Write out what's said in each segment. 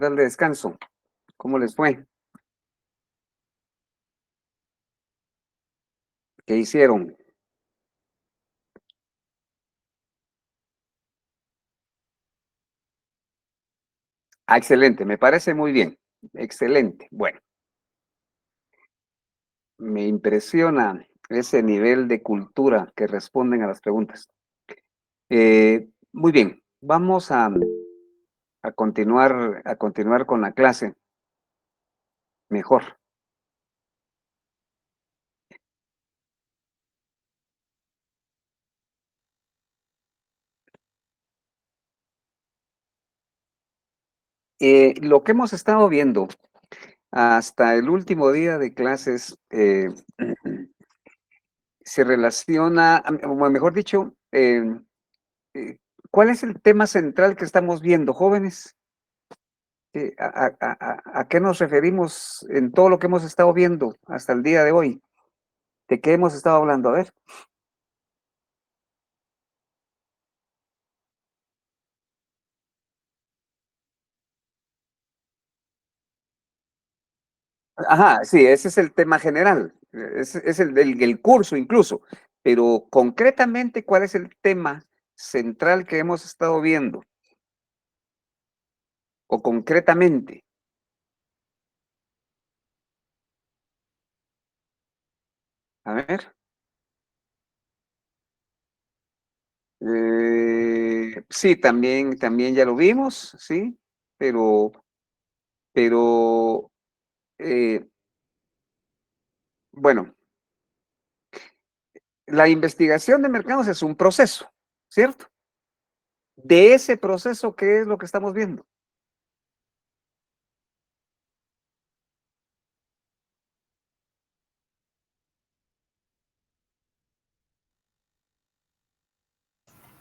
de descanso. ¿Cómo les fue? ¿Qué hicieron? Ah, excelente, me parece muy bien. Excelente. Bueno, me impresiona ese nivel de cultura que responden a las preguntas. Muy bien, vamos a continuar con la clase mejor. Lo que hemos estado viendo hasta el último día de clases se relaciona, o mejor dicho, eh, ¿cuál es el tema central que estamos viendo, jóvenes? ¿A qué nos referimos en todo lo que hemos estado viendo hasta el día de hoy? ¿De qué hemos estado hablando? A ver. Ajá, sí, ese es el tema general. Ese es el curso incluso. Pero concretamente, ¿cuál es el tema central que hemos estado viendo? O concretamente, a ver. Sí, también ya lo vimos, sí, pero eh, bueno, la investigación de mercados es un proceso, ¿cierto? De ese proceso, ¿qué es lo que estamos viendo?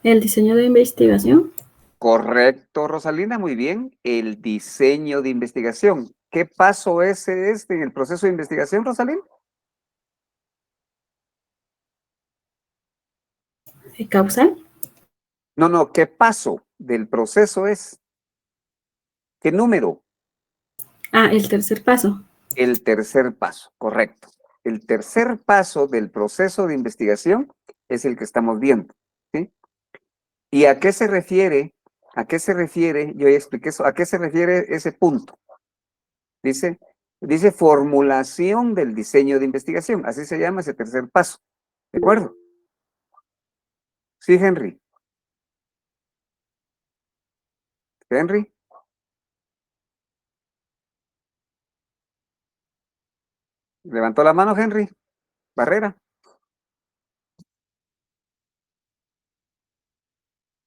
El diseño de investigación. Correcto, Rosalina, muy bien. El diseño de investigación. ¿Qué paso ese es en el proceso de investigación, Rosalina? Causal. No, no, ¿qué paso del proceso es? ¿Qué número? Ah, el tercer paso. El tercer paso, correcto. El tercer paso del proceso de investigación es el que estamos viendo, ¿sí? ¿Y a qué se refiere? ¿A qué se refiere? Yo ya expliqué eso. ¿A qué se refiere ese punto? Dice, dice formulación del diseño de investigación. Así se llama ese tercer paso. ¿De acuerdo? Sí, Henry. Henry, levantó la mano, Henry. Barrera.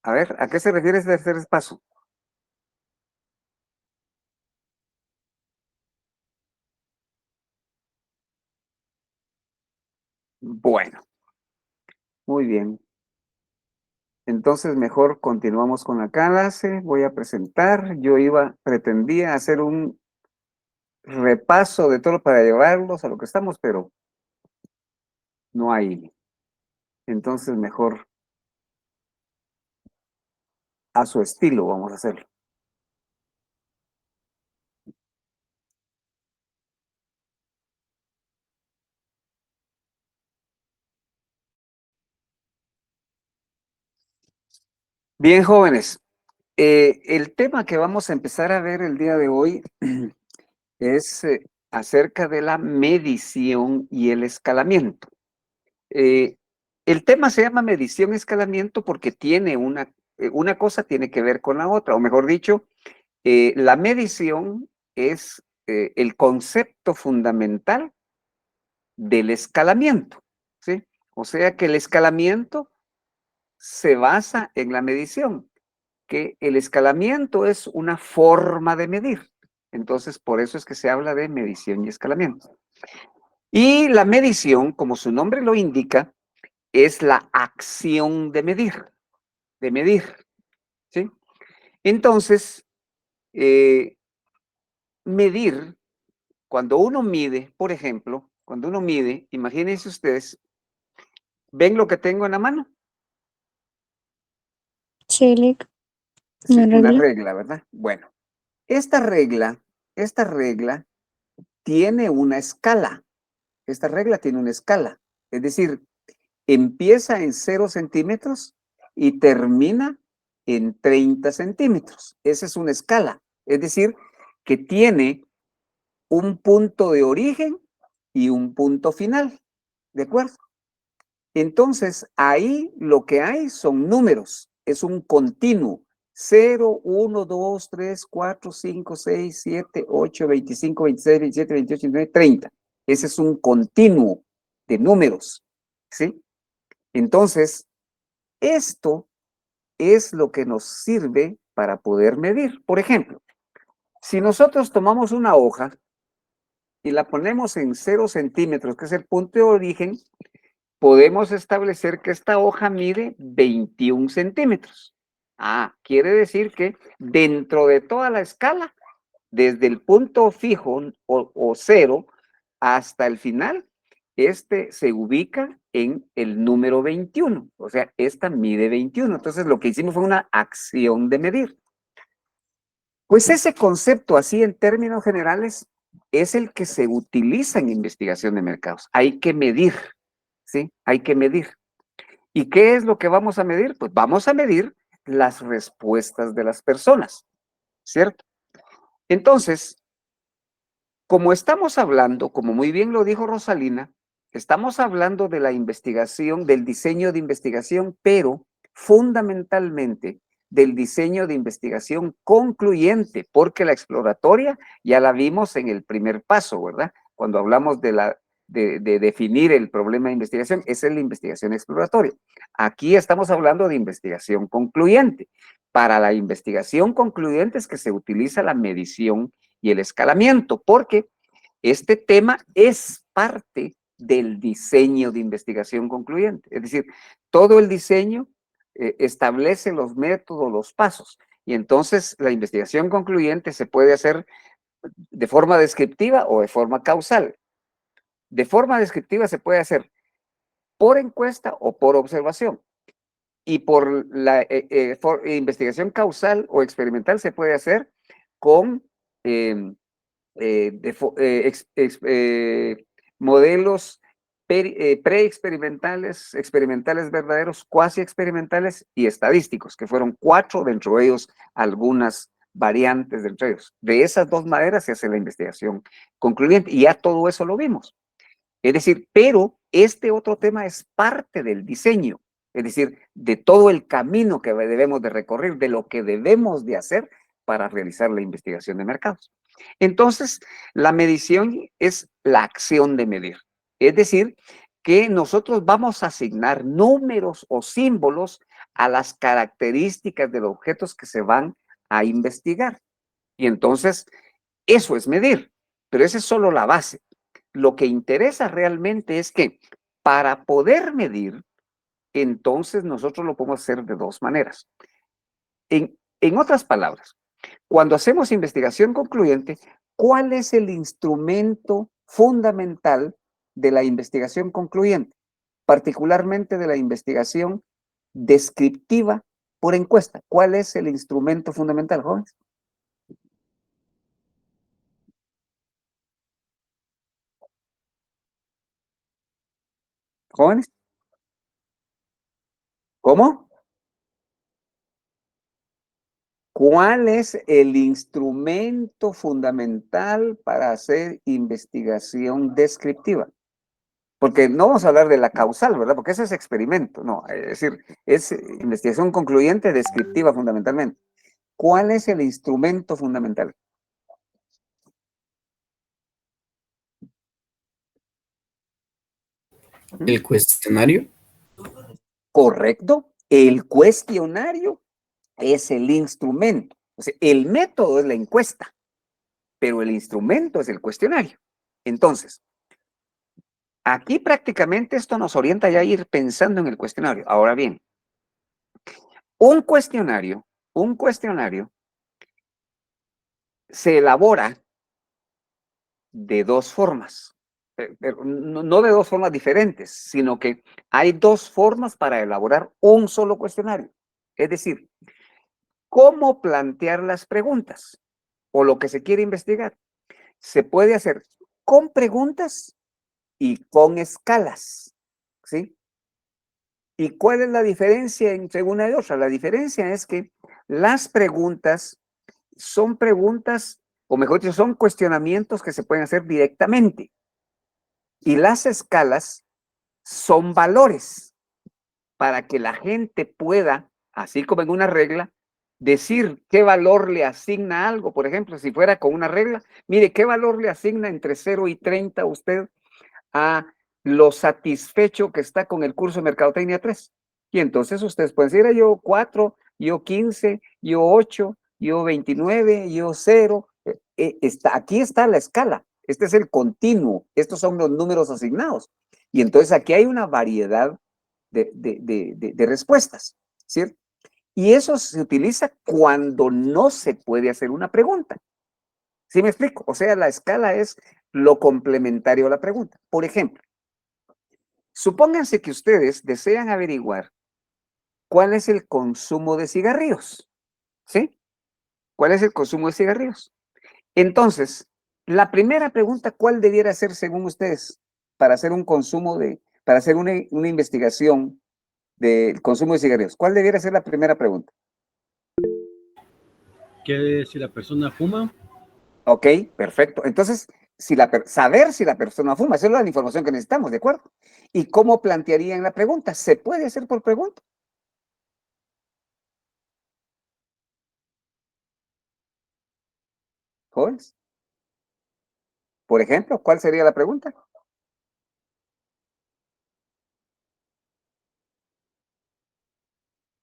A ver, ¿a qué se refiere ese tercer paso? Bueno, muy bien. Entonces, mejor continuamos con la clase. Voy a presentar. Pretendía hacer un repaso de todo para llevarlos a lo que estamos, pero no hay. Entonces, mejor a su estilo vamos a hacerlo. Bien, jóvenes, el tema que vamos a empezar a ver el día de hoy es acerca de la medición y el escalamiento. Eh, el tema se llama medición y escalamiento porque tiene una cosa tiene que ver con la otra, o mejor dicho, la medición es el concepto fundamental del escalamiento, ¿sí? O sea que el escalamiento se basa en la medición, que el escalamiento es una forma de medir. Entonces, por eso es que se habla de medición y escalamiento. Y la medición, como su nombre lo indica, es la acción de medir, ¿sí? Entonces, eh, medir, cuando uno mide, por ejemplo, cuando uno mide, imagínense ustedes, ¿ven lo que tengo en la mano? Sí, Sí, una una regla. regla, ¿verdad? Bueno, Esta regla tiene una escala. Esta regla tiene una escala. Es decir, empieza en 0 centímetros y termina en 30 centímetros. Esa es una escala. Es decir, que tiene un punto de origen y un punto final. ¿De acuerdo? Entonces, ahí lo que hay son números. Es un continuo. 0, 1, 2, 3, 4, 5, 6, 7, 8, 25, 26, 27, 28, 29, 30. Ese es un continuo de números. ¿Sí? Entonces, esto es lo que nos sirve para poder medir. Por ejemplo, si nosotros tomamos una hoja y la ponemos en 0 centímetros, que es el punto de origen, podemos establecer que esta hoja mide 21 centímetros. Ah, quiere decir que dentro de toda la escala, desde el punto fijo o 0 hasta el final, este se ubica en el número 21. O sea, esta mide 21. Entonces, lo que hicimos fue una acción de medir. Pues ese concepto, así en términos generales, es el que se utiliza en investigación de mercados. Hay que medir, ¿sí? Hay que medir. ¿Y qué es lo que vamos a medir? Pues vamos a medir las respuestas de las personas, ¿cierto? Entonces, como estamos hablando, como muy bien lo dijo Rosalina, estamos hablando de la investigación, del diseño de investigación, pero fundamentalmente del diseño de investigación concluyente, porque la exploratoria ya la vimos en el primer paso, ¿verdad? Cuando hablamos de definir el problema de investigación, esa es la investigación exploratoria. Aquí estamos hablando de investigación concluyente. Para la investigación concluyente es que se utiliza la medición y el escalamiento, porque este tema es parte del diseño de investigación concluyente. Es decir, todo el diseño establece los métodos, los pasos, y entonces la investigación concluyente se puede hacer de forma descriptiva o de forma causal. De forma descriptiva se puede hacer por encuesta o por observación. Y por la investigación causal o experimental se puede hacer con modelos preexperimentales, experimentales verdaderos, cuasi experimentales y estadísticos, que fueron 4, dentro de ellos algunas variantes de entre ellos. De esas dos maneras se hace la investigación concluyente y ya todo eso lo vimos. Es decir, pero este otro tema es parte del diseño, es decir, de todo el camino que debemos de recorrer, de lo que debemos de hacer para realizar la investigación de mercados. Entonces, la medición es la acción de medir. Es decir, que nosotros vamos a asignar números o símbolos a las características de los objetos que se van a investigar. Y entonces, eso es medir, pero esa es solo la base. Lo que interesa realmente es que para poder medir, entonces nosotros lo podemos hacer de dos maneras. En otras palabras, cuando hacemos investigación concluyente, ¿cuál es el instrumento fundamental de la investigación concluyente? Particularmente de la investigación descriptiva por encuesta. ¿Cuál es el instrumento fundamental, jóvenes? ¿Jóvenes? ¿Cómo? ¿Cuál es el instrumento fundamental para hacer investigación descriptiva? Porque no vamos a hablar de la causal, ¿verdad? Porque ese es experimento, no, es decir, es investigación concluyente descriptiva fundamentalmente. ¿Cuál es el instrumento fundamental? El cuestionario. Correcto, el cuestionario es el instrumento. O sea, el método es la encuesta, pero el instrumento es el cuestionario. Entonces, aquí prácticamente esto nos orienta ya a ir pensando en el cuestionario. Ahora bien, un cuestionario se elabora de dos formas, pero no de dos formas diferentes, sino que hay dos formas para elaborar un solo cuestionario. Es decir, cómo plantear las preguntas. o lo que se quiere investigar se puede hacer con preguntas y con escalas, ¿sí? ¿Y cuál es la diferencia entre una y otra? La diferencia es que las preguntas son preguntas, o mejor dicho, son cuestionamientos que se pueden hacer directamente. Y las escalas son valores para que la gente pueda, así como en una regla, decir qué valor le asigna algo. Por ejemplo, si fuera con una regla, mire, ¿qué valor le asigna entre 0 y 30 usted a lo satisfecho que está con el curso de Mercadotecnia 3? Y entonces ustedes pueden decir, yo 4, yo 15, yo 8, yo 29, yo 0. Aquí está la escala. Este es el continuo. Estos son los números asignados. Y entonces aquí hay una variedad de respuestas, ¿cierto? Y eso se utiliza cuando no se puede hacer una pregunta. ¿Sí me explico? O sea, la escala es lo complementario a la pregunta. Por ejemplo, supónganse que ustedes desean averiguar cuál es el consumo de cigarrillos, ¿sí? ¿Cuál es el consumo de cigarrillos? Entonces, la primera pregunta, ¿cuál debiera ser según ustedes para hacer un consumo para hacer una investigación del consumo de cigarrillos? ¿Cuál debiera ser la primera pregunta? Que si la persona fuma. Ok, perfecto. Entonces, saber si la persona fuma, esa es la información que necesitamos, ¿de acuerdo? ¿Y cómo plantearían la pregunta? ¿Se puede hacer por pregunta? Jóvenes. Por ejemplo, ¿cuál sería la pregunta?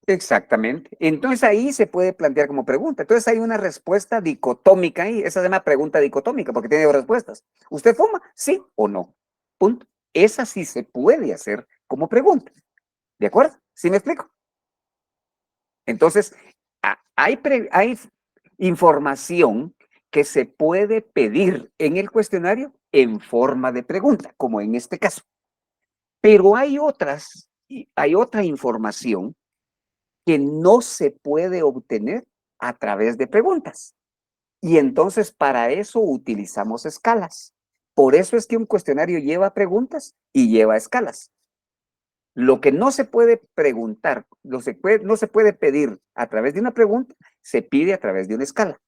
Exactamente. Entonces ahí se puede plantear como pregunta. Entonces hay una respuesta dicotómica ahí. Esa se llama pregunta dicotómica porque tiene dos respuestas. ¿Usted fuma? ¿Sí o no? Punto. Esa sí se puede hacer como pregunta. ¿De acuerdo? ¿Sí me explico? Entonces, hay información que se puede pedir en el cuestionario en forma de pregunta, como en este caso. Pero hay otra información que no se puede obtener a través de preguntas. Y entonces para eso utilizamos escalas. Por eso es que un cuestionario lleva preguntas y lleva escalas. Lo que no se puede preguntar, no se puede pedir a través de una pregunta, se pide a través de una escala.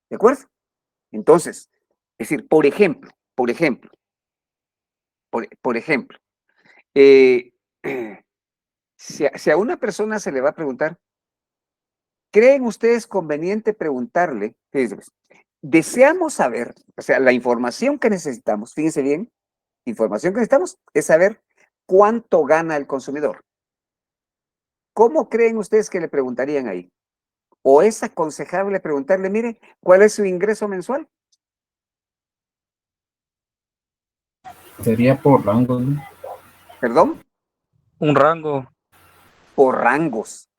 ¿De acuerdo? Entonces, es decir, por ejemplo, eh, si a una persona se le va a preguntar, ¿creen ustedes conveniente preguntarle? Fíjense, deseamos saber, o sea, la información que necesitamos, fíjense bien, información que necesitamos es saber cuánto gana el consumidor. ¿Cómo creen ustedes que le preguntarían ahí? ¿O es aconsejable preguntarle, mire, cuál es su ingreso mensual? Sería por rango, ¿no? ¿Perdón? Un rango. Por rangos.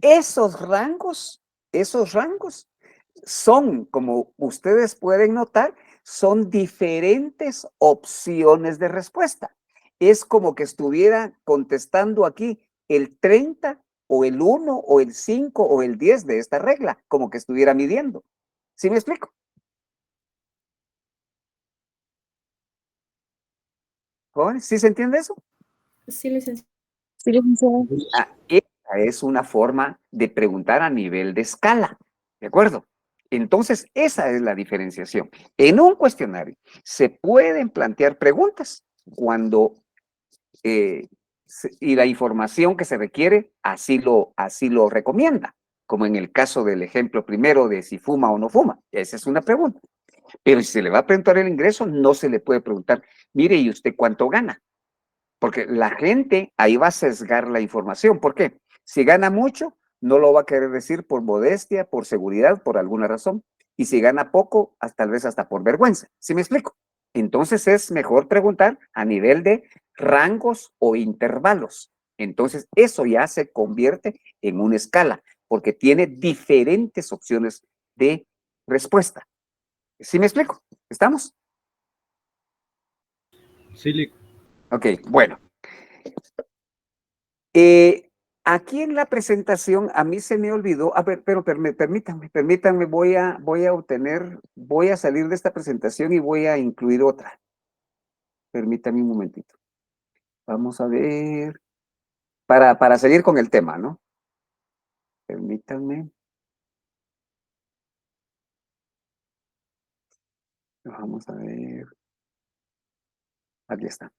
Esos rangos son, como ustedes pueden notar, son diferentes opciones de respuesta. Es como que estuviera contestando aquí el 30 o el 1 o el 5 o el 10 de esta regla, como que estuviera midiendo. ¿Sí me explico? ¿Jóvenes? ¿Sí se entiende eso? Sí, licenciado. Esa es una forma de preguntar a nivel de escala, ¿de acuerdo? Entonces, esa es la diferenciación. En un cuestionario se pueden plantear preguntas cuando y la información que se requiere así lo recomienda, como en el caso del ejemplo primero de si fuma o no fuma. Esa es una pregunta. Pero si se le va a preguntar el ingreso, no se le puede preguntar, mire, ¿y usted cuánto gana? Porque la gente ahí va a sesgar la información. ¿Por qué? Si gana mucho, no lo va a querer decir por modestia, por seguridad, por alguna razón. Y si gana poco, tal vez hasta por vergüenza. ¿Sí me explico? Entonces es mejor preguntar a nivel de rangos o intervalos. Entonces eso ya se convierte en una escala, porque tiene diferentes opciones de respuesta. ¿Sí me explico? ¿Estamos? Sí, Ok, bueno. Eh, Aquí en la presentación a mí se me olvidó, a ver, pero permítanme, voy a salir de esta presentación y voy a incluir otra. Permítanme un momentito. Vamos a ver, para seguir con el tema, ¿no? Permítanme. Vamos a ver. Aquí está.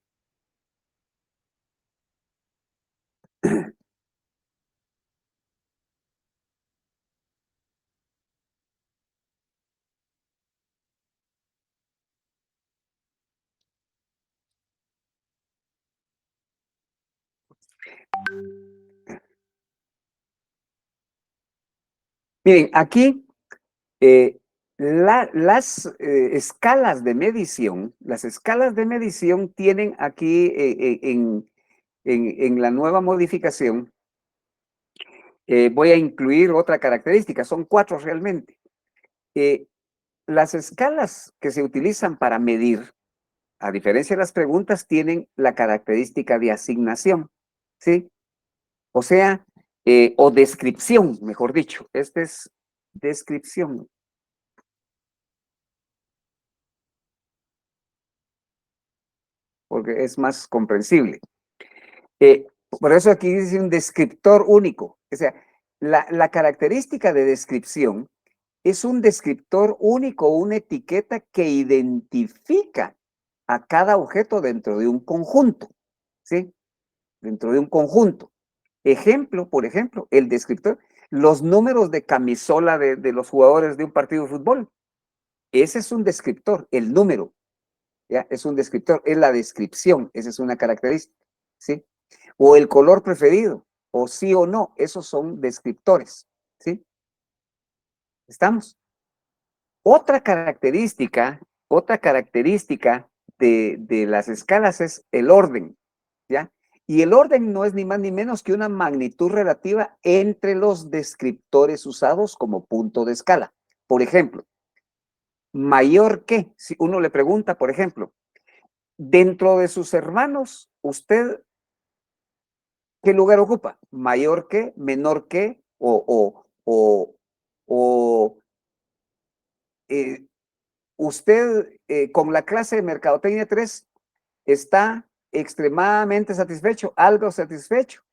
Miren, aquí las escalas de medición, tienen aquí en la nueva modificación, voy a incluir otra característica, son 4 realmente. Las escalas que se utilizan para medir, a diferencia de las preguntas, tienen la característica de asignación, ¿sí? O sea, o descripción, mejor dicho. Esta es descripción. Porque es más comprensible. Por eso aquí dice un descriptor único. O sea, la característica de descripción es un descriptor único, una etiqueta que identifica a cada objeto dentro de un conjunto, ¿sí? Dentro de un conjunto. Ejemplo, por ejemplo, el descriptor, los números de camisola de los jugadores de un partido de fútbol. Ese es un descriptor, el número, ¿ya? Es un descriptor, es la descripción, esa es una característica, ¿sí? O el color preferido, o sí o no, esos son descriptores, ¿sí? ¿Estamos? Otra característica de las escalas es el orden, ¿ya? Y el orden no es ni más ni menos que una magnitud relativa entre los descriptores usados como punto de escala. Por ejemplo, mayor que, si uno le pregunta, por ejemplo, dentro de sus hermanos, ¿usted qué lugar ocupa? ¿Mayor que, menor que, o usted con la clase de Mercadotecnia 3 está extremadamente satisfecho, algo satisfecho,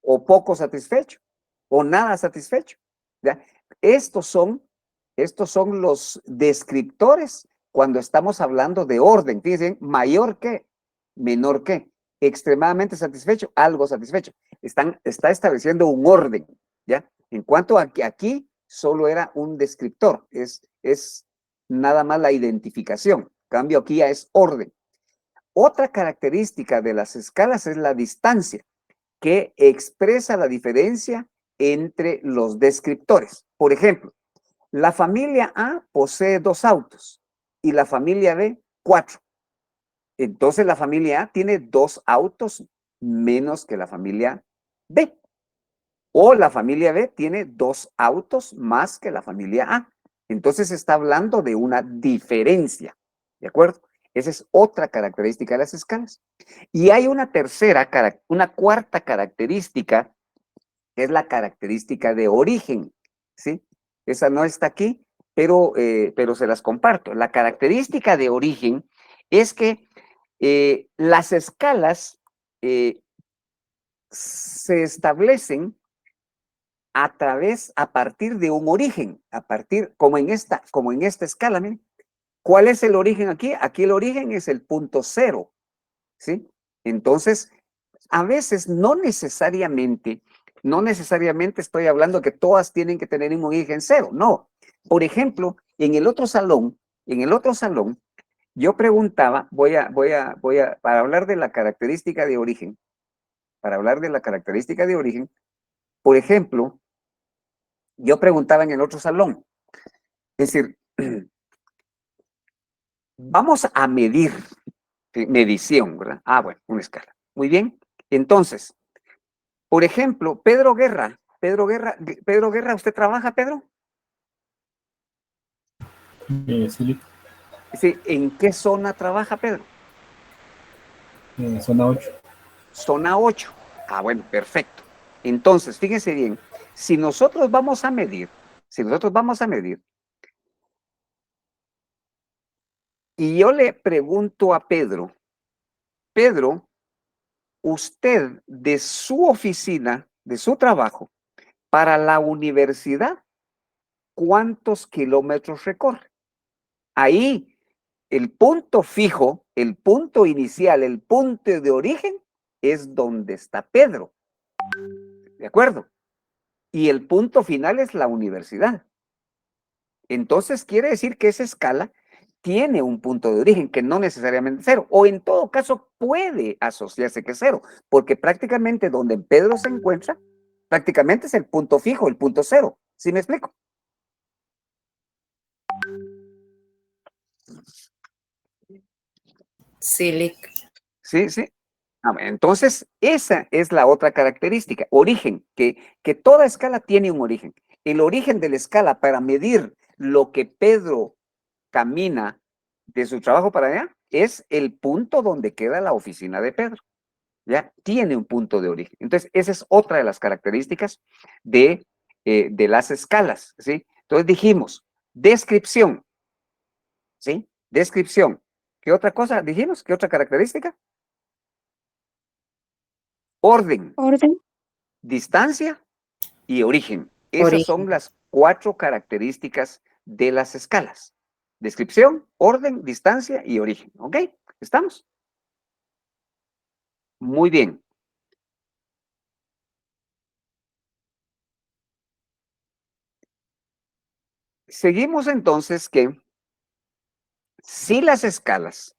o poco satisfecho, o nada satisfecho? ¿Ya? Estos son, estos son los descriptores cuando estamos hablando de orden. Fíjense, mayor que, menor que, extremadamente satisfecho, algo satisfecho. Está estableciendo un orden, ¿ya? En cuanto a que aquí solo era un descriptor, es nada más la identificación. Cambio aquí ya es orden. Otra característica de las escalas es la distancia, que expresa la diferencia entre los descriptores. Por ejemplo, la familia A posee 2 autos y la familia B 4. Entonces la familia A tiene 2 autos menos que la familia B. O la familia B tiene 2 autos más que la familia A. Entonces está hablando de una diferencia, ¿de acuerdo? Esa es otra característica de las escalas. Y hay una una cuarta característica, que es la característica de origen, ¿sí? Esa no está aquí, pero se las comparto. La característica de origen es que las escalas se establecen a partir de un origen, como en esta escala, miren. ¿Cuál es el origen aquí? Aquí el origen es el punto 0, ¿sí? Entonces, a veces no necesariamente estoy hablando que todas tienen que tener un origen 0, no. Por ejemplo, en el otro salón, yo preguntaba, para hablar de la característica de origen, por ejemplo, yo preguntaba en el otro salón, es decir, vamos a medir, medición, ¿verdad? Ah, bueno, una escala. Muy bien. Entonces, por ejemplo, Pedro Guerra, ¿usted trabaja, Pedro? Sí, Sí, ¿en qué zona trabaja, Pedro? zona 8. Zona 8. Ah, bueno, perfecto. Entonces, fíjense bien, si nosotros vamos a medir, y yo le pregunto a Pedro, Pedro, usted de su oficina, de su trabajo, para la universidad, ¿cuántos kilómetros recorre? Ahí, el punto fijo, el punto inicial, el punto de origen, es donde está Pedro. ¿De acuerdo? Y el punto final es la universidad. Entonces, quiere decir que esa escala tiene un punto de origen que no necesariamente es cero, o en todo caso puede asociarse que es cero, porque prácticamente donde Pedro se encuentra, prácticamente es el punto fijo, el punto cero. ¿Sí me explico? Sí, Lick. Sí, sí. Entonces, esa es la otra característica, origen, que toda escala tiene un origen. El origen de la escala para medir lo que Pedro camina de su trabajo para allá es el punto donde queda la oficina de Pedro. ¿Ya? Tiene un punto de origen. Entonces, esa es otra de las características de las escalas, ¿sí? Entonces dijimos, descripción, ¿sí? Descripción. ¿Qué otra cosa dijimos? ¿Qué otra característica? Orden, Orden. distancia y origen. Esas son Origen. las 4 características de las escalas. Descripción, orden, distancia y origen. ¿Ok? ¿Estamos? Muy bien. Seguimos entonces que si las escalas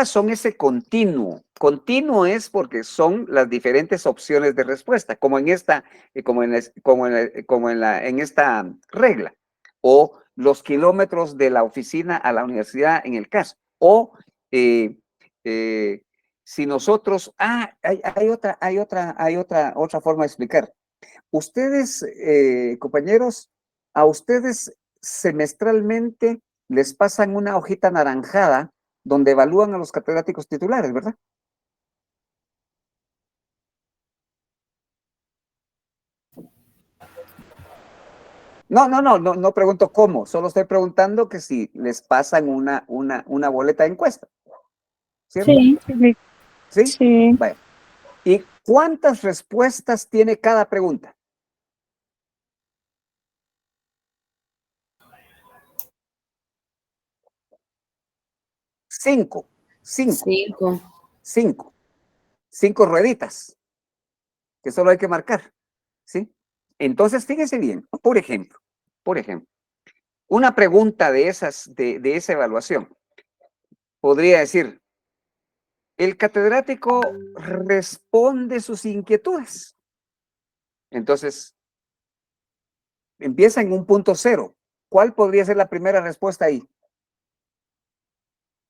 son ese continuo. Continuo es porque son las diferentes opciones de respuesta, como en esta, en esta regla, o los kilómetros de la oficina a la universidad en el caso, o eh, si nosotros, hay otra forma de explicar. Ustedes, compañeros, a ustedes semestralmente les pasan una hojita anaranjada donde evalúan a los catedráticos titulares, ¿verdad? No pregunto cómo, solo estoy preguntando que si les pasan una boleta de encuesta, ¿cierto? Sí, ¿Sí? Sí. Vaya. ¿Y cuántas respuestas tiene cada pregunta? 5. 5. 5 rueditas que solo hay que marcar, ¿sí? Entonces, fíjense bien, por ejemplo, una pregunta de esas, de esa evaluación, podría decir, el catedrático responde sus inquietudes. Entonces, empieza en un punto cero. ¿Cuál podría ser la primera respuesta ahí?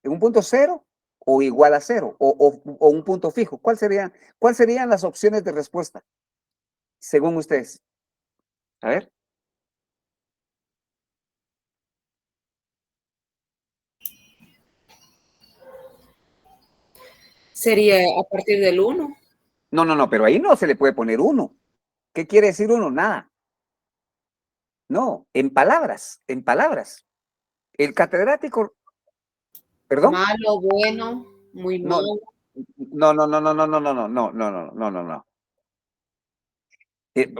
¿En un punto cero o igual a cero? ¿O un punto fijo? ¿Cuáles serían las opciones de respuesta, según ustedes? A ver. Sería a partir del 1. No, pero ahí no se le puede poner 1. ¿Qué quiere decir 1? Nada. No, en palabras. El catedrático, ¿perdón? Malo, bueno, muy No, malo. no.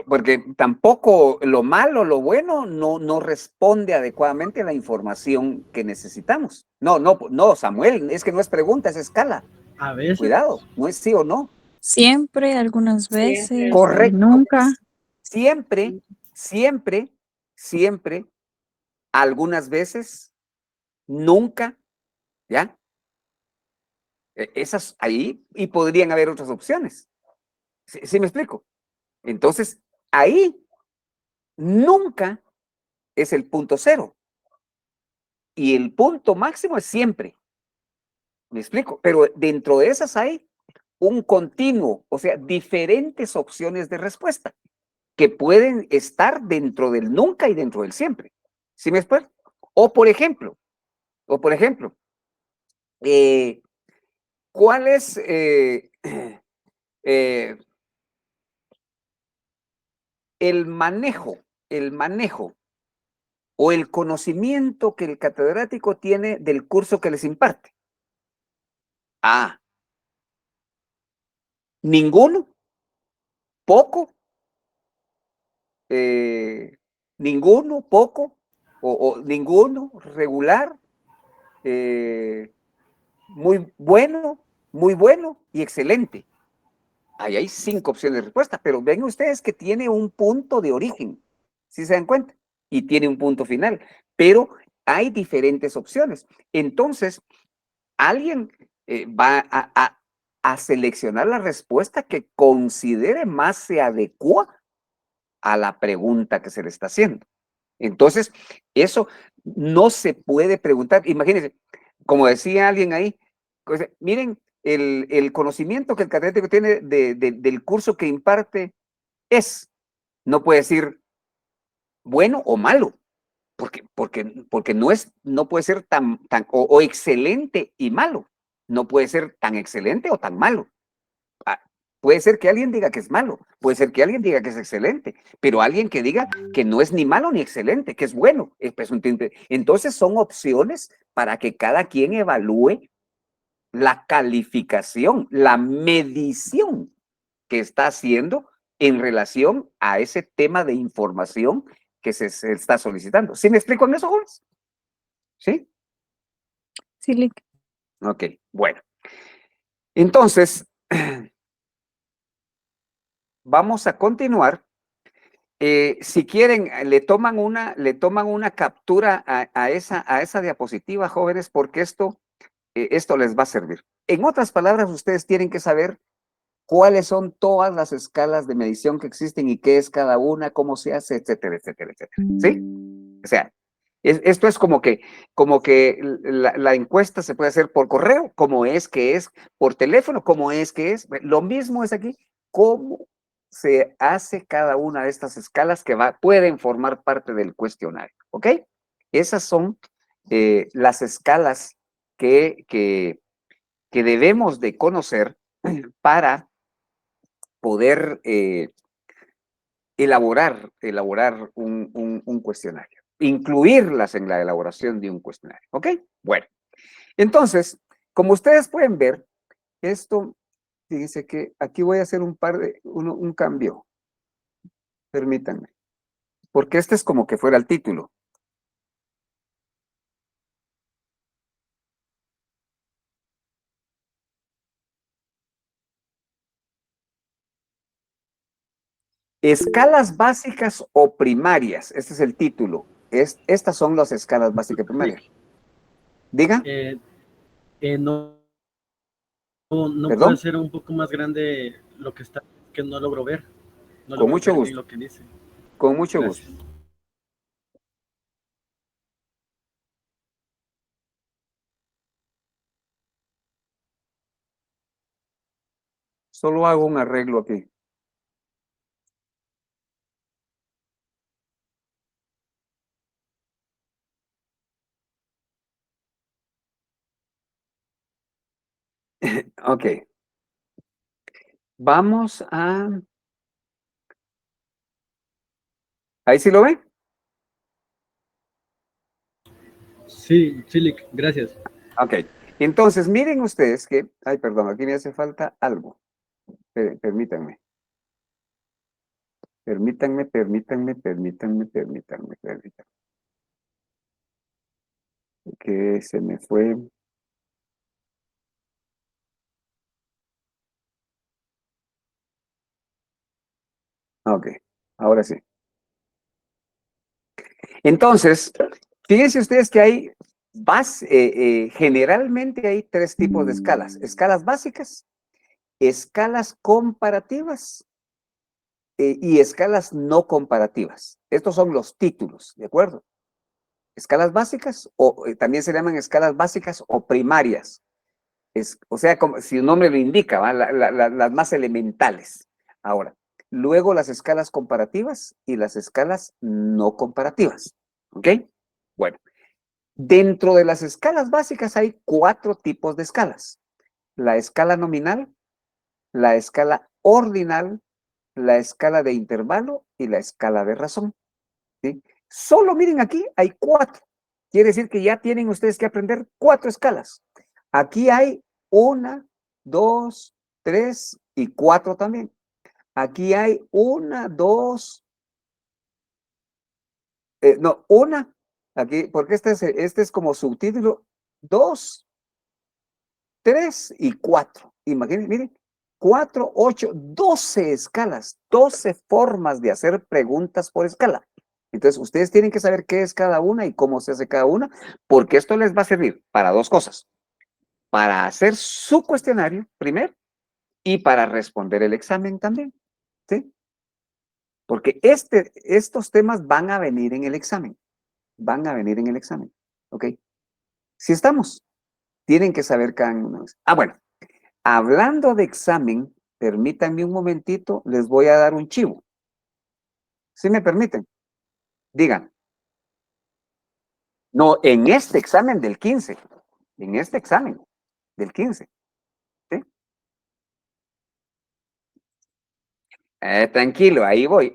Porque tampoco lo malo, lo bueno, no responde adecuadamente a la información que necesitamos. No, Samuel, es que no es pregunta, es escala. A veces. Cuidado, no es sí o no. Siempre, algunas veces, Siempre. Correcto. nunca. Siempre, algunas veces, nunca, ¿ya? Esas ahí, y podrían haber otras opciones. ¿Sí me explico? Entonces, ahí nunca es el punto cero. Y el punto máximo es siempre. ¿Me explico? Pero dentro de esas hay un continuo, o sea, diferentes opciones de respuesta que pueden estar dentro del nunca y dentro del siempre. ¿Sí me explico? O por ejemplo, ¿cuál es el manejo, el manejo o el conocimiento que el catedrático tiene del curso que les imparte. A, ninguno, poco, ninguno, poco, o ninguno, regular, muy bueno y excelente. Ahí hay 5 opciones de respuesta, pero ven ustedes que tiene un punto de origen, ¿sí se dan cuenta? Y tiene un punto final, pero hay diferentes opciones. Entonces, alguien va a seleccionar la respuesta que considere más se adecua a la pregunta que se le está haciendo. Entonces, eso no se puede preguntar. Imagínense, como decía alguien ahí, pues, miren, el conocimiento que el catedrático tiene del curso que imparte no puede decir bueno o malo, porque no puede ser o excelente y malo, no puede ser tan excelente o tan malo. Puede ser que alguien diga que es malo, puede ser que alguien diga que es excelente, pero alguien que diga que no es ni malo ni excelente, que es bueno, pues, entonces son opciones para que cada quien evalúe la calificación, la medición que está haciendo en relación a ese tema de información que se está solicitando. ¿Sí me explico en eso, jóvenes? ¿Sí? Sí, Lick. Ok, bueno. Entonces, vamos a continuar. Si quieren, le toman una captura a esa diapositiva, jóvenes, porque esto les va a servir. En otras palabras, ustedes tienen que saber cuáles son todas las escalas de medición que existen y qué es cada una, cómo se hace, etcétera, etcétera, etcétera. ¿Sí? O sea, esto es como que la encuesta se puede hacer por correo, como es que es por teléfono, como es que es. Lo mismo es aquí, cómo se hace cada una de estas escalas que pueden formar parte del cuestionario, ¿ok? Esas son las escalas que debemos de conocer para poder elaborar un cuestionario, incluirlas en la elaboración de un cuestionario, ¿ok? Bueno, entonces, como ustedes pueden ver, esto dice que aquí voy a hacer un cambio, permítanme, porque este es como que fuera el título. Escalas básicas o primarias, este es el título. Estas son las escalas básicas y primarias. Diga. No ¿Perdón? puede ser un poco más grande lo que está, que no logro ver. No Con logro mucho ver bien gusto. lo que dice. Con mucho Gracias. gusto. Solo hago un arreglo aquí. Ok. Vamos a... ¿Ahí sí lo ven? Sí, Lick, gracias. Ok. Entonces, miren ustedes que... Ay, perdón, aquí me hace falta algo. Permítanme. Permítanme. Que se me fue... Ok, ahora sí. Entonces, fíjense ustedes que hay generalmente hay 3 tipos de escalas. Escalas básicas, escalas comparativas y escalas no comparativas. Estos son los títulos, ¿de acuerdo? Escalas básicas o también se llaman escalas básicas o primarias. O sea, como si el nombre lo indica, ¿va? Las más elementales. Ahora, luego las escalas comparativas y las escalas no comparativas. ¿Ok? Bueno, dentro de las escalas básicas hay 4 tipos de escalas. La escala nominal, la escala ordinal, la escala de intervalo y la escala de razón. ¿Sí? Solo miren aquí, hay 4. Quiere decir que ya tienen ustedes que aprender 4 escalas. Aquí hay 1, 2, 3 y 4 también. Aquí hay 1, 2, no, 1, aquí, porque este es como subtítulo, 2, 3 y 4. Imagínense, miren, 4, 8, 12 escalas, 12 formas de hacer preguntas por escala. Entonces, ustedes tienen que saber qué es cada una y cómo se hace cada una, porque esto les va a servir para 2 cosas. Para hacer su cuestionario, primero, y para responder el examen también, ¿sí? Porque estos temas van a venir en el examen. Van a venir en el examen, ¿ok? Si estamos, tienen que saber cada una. Bueno, hablando de examen, permítanme un momentito, les voy a dar un chivo. ¿Sí me permiten? Digan. No, en este examen del 15. En este examen del 15. ¿Sí? Tranquilo, ahí voy.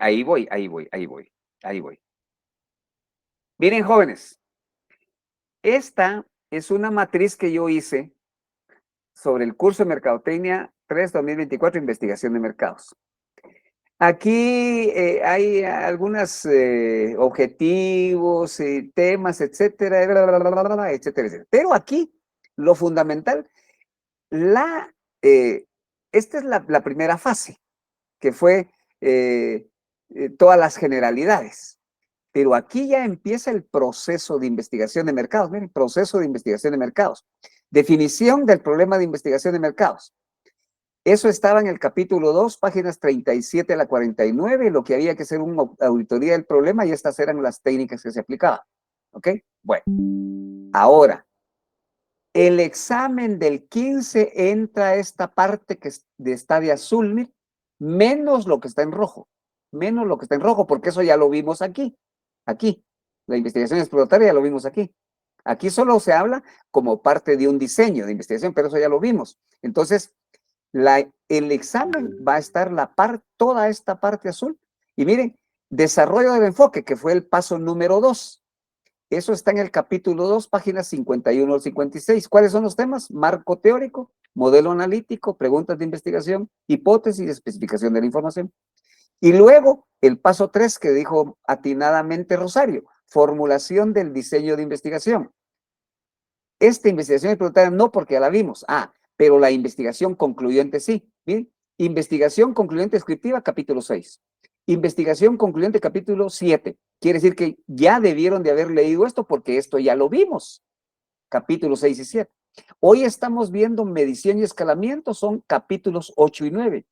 Miren, jóvenes, esta es una matriz que yo hice sobre el curso de Mercadotecnia 3 2024, investigación de mercados. Aquí hay algunos objetivos, temas, etcétera, etcétera, etcétera. Pero aquí, lo fundamental, esta es la primera fase, que fue todas las generalidades. Pero aquí ya empieza el proceso de investigación de mercados. Miren, proceso de investigación de mercados. Definición del problema de investigación de mercados. Eso estaba en el capítulo 2, páginas 37 a la 49, lo que había que hacer una auditoría del problema y estas eran las técnicas que se aplicaban. ¿Ok? Bueno, ahora, el examen del 15 entra a esta parte que está de azul, menos lo que está en rojo. Menos lo que está en rojo, porque eso ya lo vimos aquí. Aquí. La investigación exploratoria ya lo vimos aquí. Aquí solo se habla como parte de un diseño de investigación, pero eso ya lo vimos. Entonces, el examen va a estar toda esta parte azul. Y miren, desarrollo del enfoque, que fue el paso número 2. Eso está en el capítulo 2, páginas 51 al 56. ¿Cuáles son los temas? Marco teórico, modelo analítico, preguntas de investigación, hipótesis y especificación de la información. Y luego, el paso 3 que dijo atinadamente Rosario, formulación del diseño de investigación. Esta investigación exploratoria no, porque ya la vimos. Pero la investigación concluyente sí. ¿Bien? Investigación concluyente descriptiva, capítulo 6. Investigación concluyente, capítulo 7. Quiere decir que ya debieron de haber leído esto porque esto ya lo vimos. Capítulos 6 y 7. Hoy estamos viendo medición y escalamiento, son capítulos 8 y 9.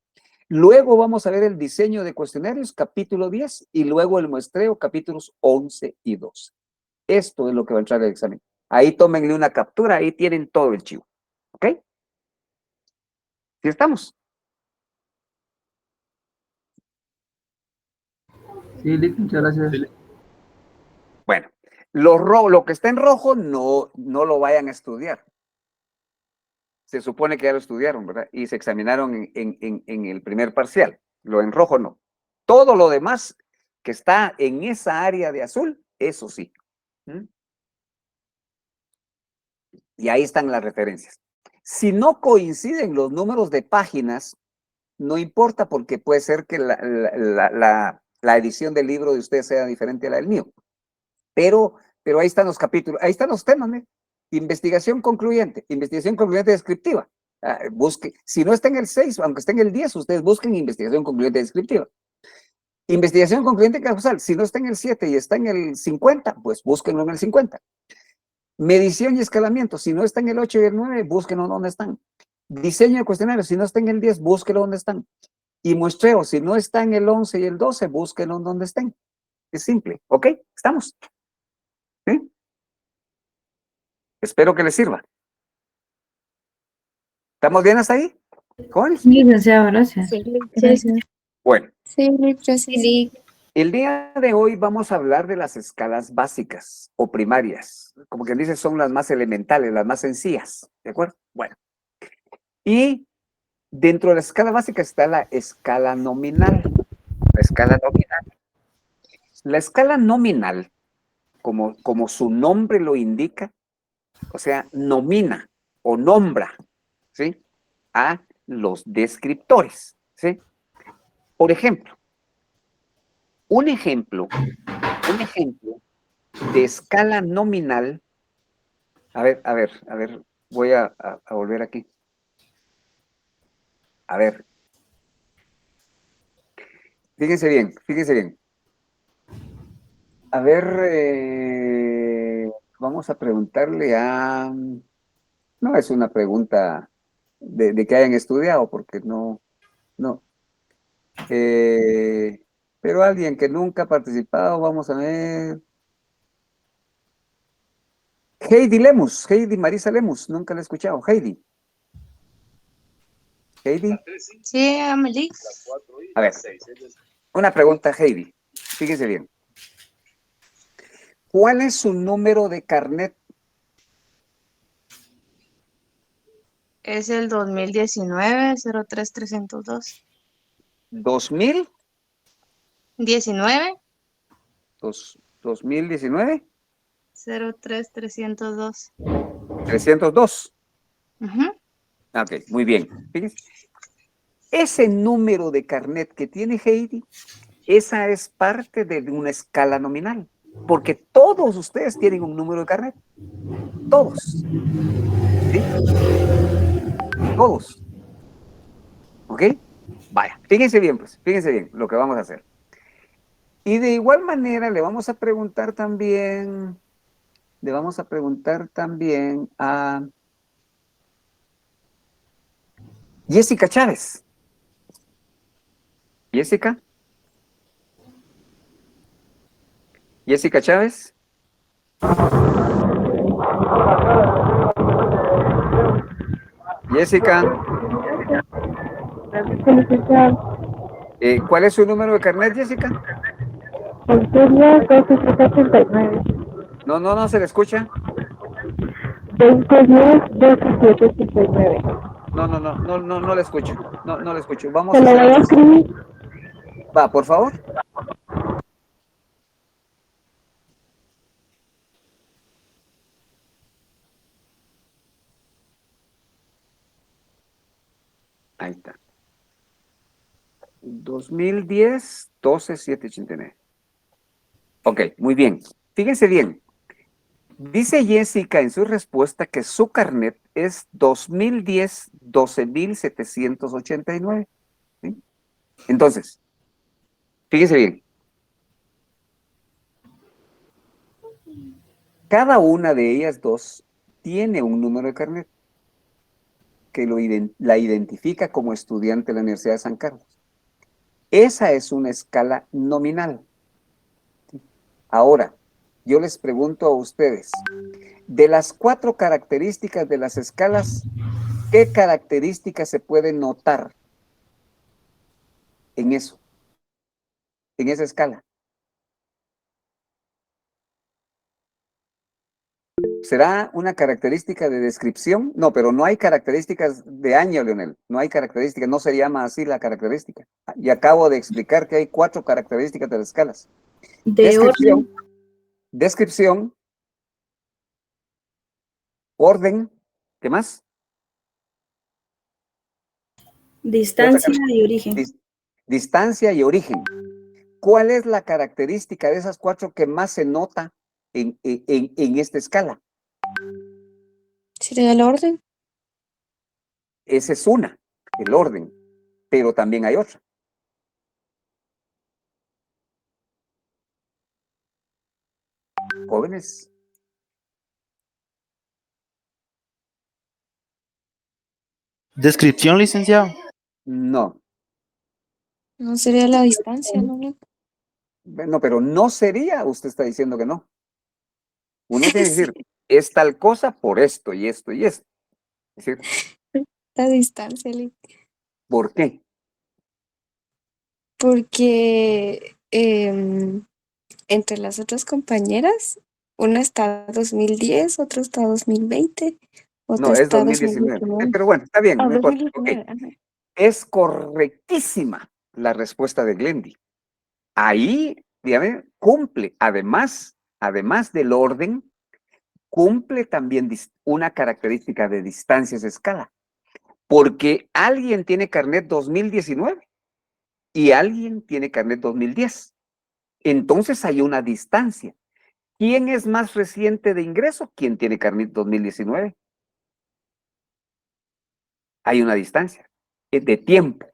Luego vamos a ver el diseño de cuestionarios, capítulo 10, y luego el muestreo, capítulos 11 y 12. Esto es lo que va a entrar al examen. Ahí tómenle una captura, ahí tienen todo el chivo. ¿Ok? ¿Sí estamos? Sí, Lick, muchas gracias. Bueno, lo que está en rojo no lo vayan a estudiar. Se supone que ya lo estudiaron, ¿verdad? Y se examinaron en el primer parcial. Lo en rojo no. Todo lo demás que está en esa área de azul, eso sí. Y ahí están las referencias. Si no coinciden los números de páginas, no importa porque puede ser que la edición del libro de usted sea diferente a la del mío. Pero ahí están los capítulos, ahí están los temas, ¿eh? Investigación concluyente descriptiva. Busque, si no está en el 6, aunque esté en el 10, ustedes busquen investigación concluyente descriptiva. Investigación concluyente causal, si no está en el 7 y está en el 50, pues búsquenlo en el 50. Medición y escalamiento, si no está en el 8 y el 9, búsquenlo donde están. Diseño de cuestionarios, si no está en el 10, búsquenlo donde están. Y muestreo, si no está en el 11 y el 12, búsquenlo donde estén. Es simple, ¿ok? ¿Estamos? ¿Sí? Espero que les sirva. ¿Estamos bien hasta ahí? ¿Jóvenes? Sí, licenciado, gracias. Sí, gracias. Bueno, Sí, gracias. el día de hoy vamos a hablar de las escalas básicas o primarias. Como quien dice, son las más elementales, las más sencillas. ¿De acuerdo? Bueno. Y dentro de la escala básica está la escala nominal. escala nominal. La escala nominal, como su nombre lo indica, o sea, nomina o nombra, ¿sí?, a los descriptores, ¿sí? Por ejemplo, un ejemplo de escala nominal. A ver, voy a volver aquí. A ver. Fíjense bien. A ver, vamos a preguntarle a... No es una pregunta de que hayan estudiado, porque no. Pero alguien que nunca ha participado, vamos a ver. Heidi Marisa Lemus, nunca la he escuchado. Heidi. Sí, Amelie. A ver, una pregunta, Heidi. Fíjense bien. ¿Cuál es su número de carnet? Es el 2019-03302. ¿2000? 19 ¿2019? 03302. 302. Ujú. Ok, muy bien. Fíjense. Ese número de carnet que tiene Heidi, esa es parte de una escala nominal, porque todos ustedes tienen un número de carnet. Todos. ¿Sí? Todos. ¿Ok? Vaya, fíjense bien, pues, fíjense bien lo que vamos a hacer. Y de igual manera le vamos a preguntar también a Jessica Chávez. Jessica Chávez. Jessica, ¿cuál es su número de carnet, Jessica? Sería 12789. No se le escucha. 2010-12789. No le escucho. No le escucho. Vamos Se a lo hacer voy a otra. escribir. Va, por favor. Ahí está. 2010, 12789. Ok, muy bien. Fíjense bien. Dice Jessica en su respuesta que su carnet es 2010, 12789. ¿Sí? Entonces, fíjense bien. Cada una de ellas dos tiene un número de carnet que la identifica como estudiante de la Universidad de San Carlos. Esa es una escala nominal. Ahora, yo les pregunto a ustedes, de las 4 características de las escalas, ¿qué características se pueden notar en eso, en esa escala? ¿Será una característica de descripción? No, pero no hay características de año, Leonel. No hay características, no se llama así la característica. Y acabo de explicar que hay 4 características de las escalas. De orden, Descripción, orden, ¿qué más? ¿Qué otra distancia y origen. Distancia y origen. ¿Cuál es la característica de esas 4 que más se nota en esta escala? ¿Sería el orden? Esa es una, el orden, pero también hay otra. Jóvenes, Descripción, licenciado. no. No sería la distancia, ¿no? No, pero no sería, usted está diciendo que no. Uno tiene que Sí, decir, es tal cosa por esto y esto y esto. Es decir, la distancia, ¿por qué? porque entre las otras compañeras, una está 2010, otra está 2020, otra No, es está 2019. 2019. Pero bueno, está bien, Ah, no importa. Ok. 2019, ajá. Es correctísima la respuesta de Glendy. ahí, dígame, cumple, además del orden, cumple también una característica de distancias de escala. Porque alguien tiene carnet 2019 y alguien tiene carnet 2010. Entonces hay una distancia. ¿Quién es más reciente de ingreso? ¿Quién tiene carnet 2019? Hay una distancia de tiempo.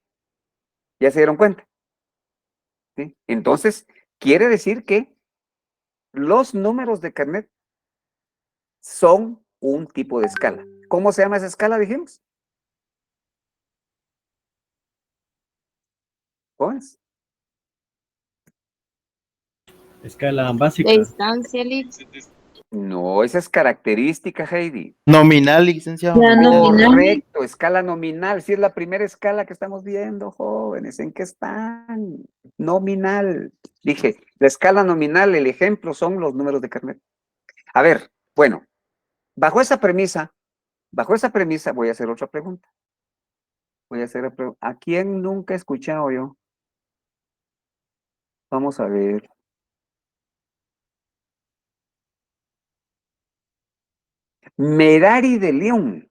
¿Ya se dieron cuenta? ¿Sí? Entonces, quiere decir que los números de carnet son un tipo de escala. ¿Cómo se llama esa escala, dijimos? Jóvenes. Escala básica. De distancia, Lick. No, esa es característica, Heidi. Nominal, licenciado. La nominal. Correcto, escala nominal. Si es la primera escala que estamos viendo, jóvenes, ¿en qué están? Nominal. Dije, la escala nominal, el ejemplo son los números de carnet. A ver, bueno, bajo esa premisa voy a hacer otra pregunta. ¿A quién nunca he escuchado yo? Vamos a ver. Merari de León.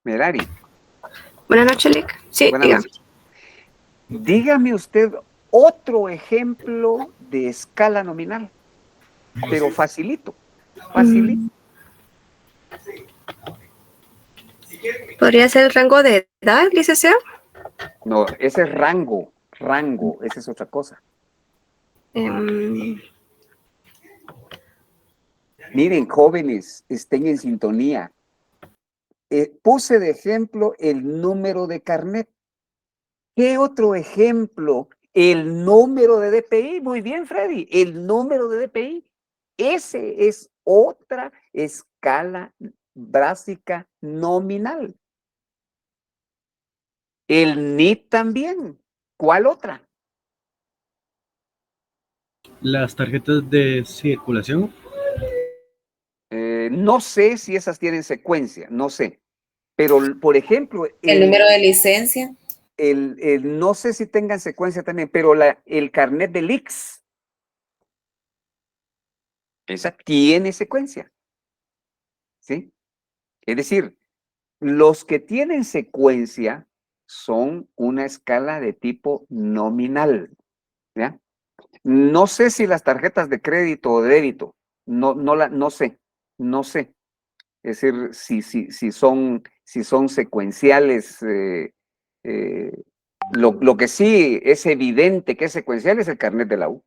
Merari. Buenas noches, Lick. Sí, Buenas diga. noches. Dígame usted otro ejemplo de escala nominal, pero facilito. ¿Podría ser el rango de edad, licenciado? No, ese es rango, esa es otra cosa. Miren, jóvenes, estén en sintonía. Puse de ejemplo el número de carnet. ¿Qué otro ejemplo? El número de DPI. Muy bien, Freddy. El número de DPI. Ese es otra escala básica nominal. El NIT también. ¿Cuál otra? Las tarjetas de circulación. No sé si esas tienen secuencia, no sé. Pero, por ejemplo, El número de licencia. no sé si tengan secuencia también, pero el carnet del IX, esa tiene secuencia. ¿Sí? Es decir, los que tienen secuencia son una escala de tipo nominal. ¿Ya? No sé si las tarjetas de crédito o de débito, no sé. Es decir, si son secuenciales, lo que sí es evidente que es secuencial es el carnet de la U.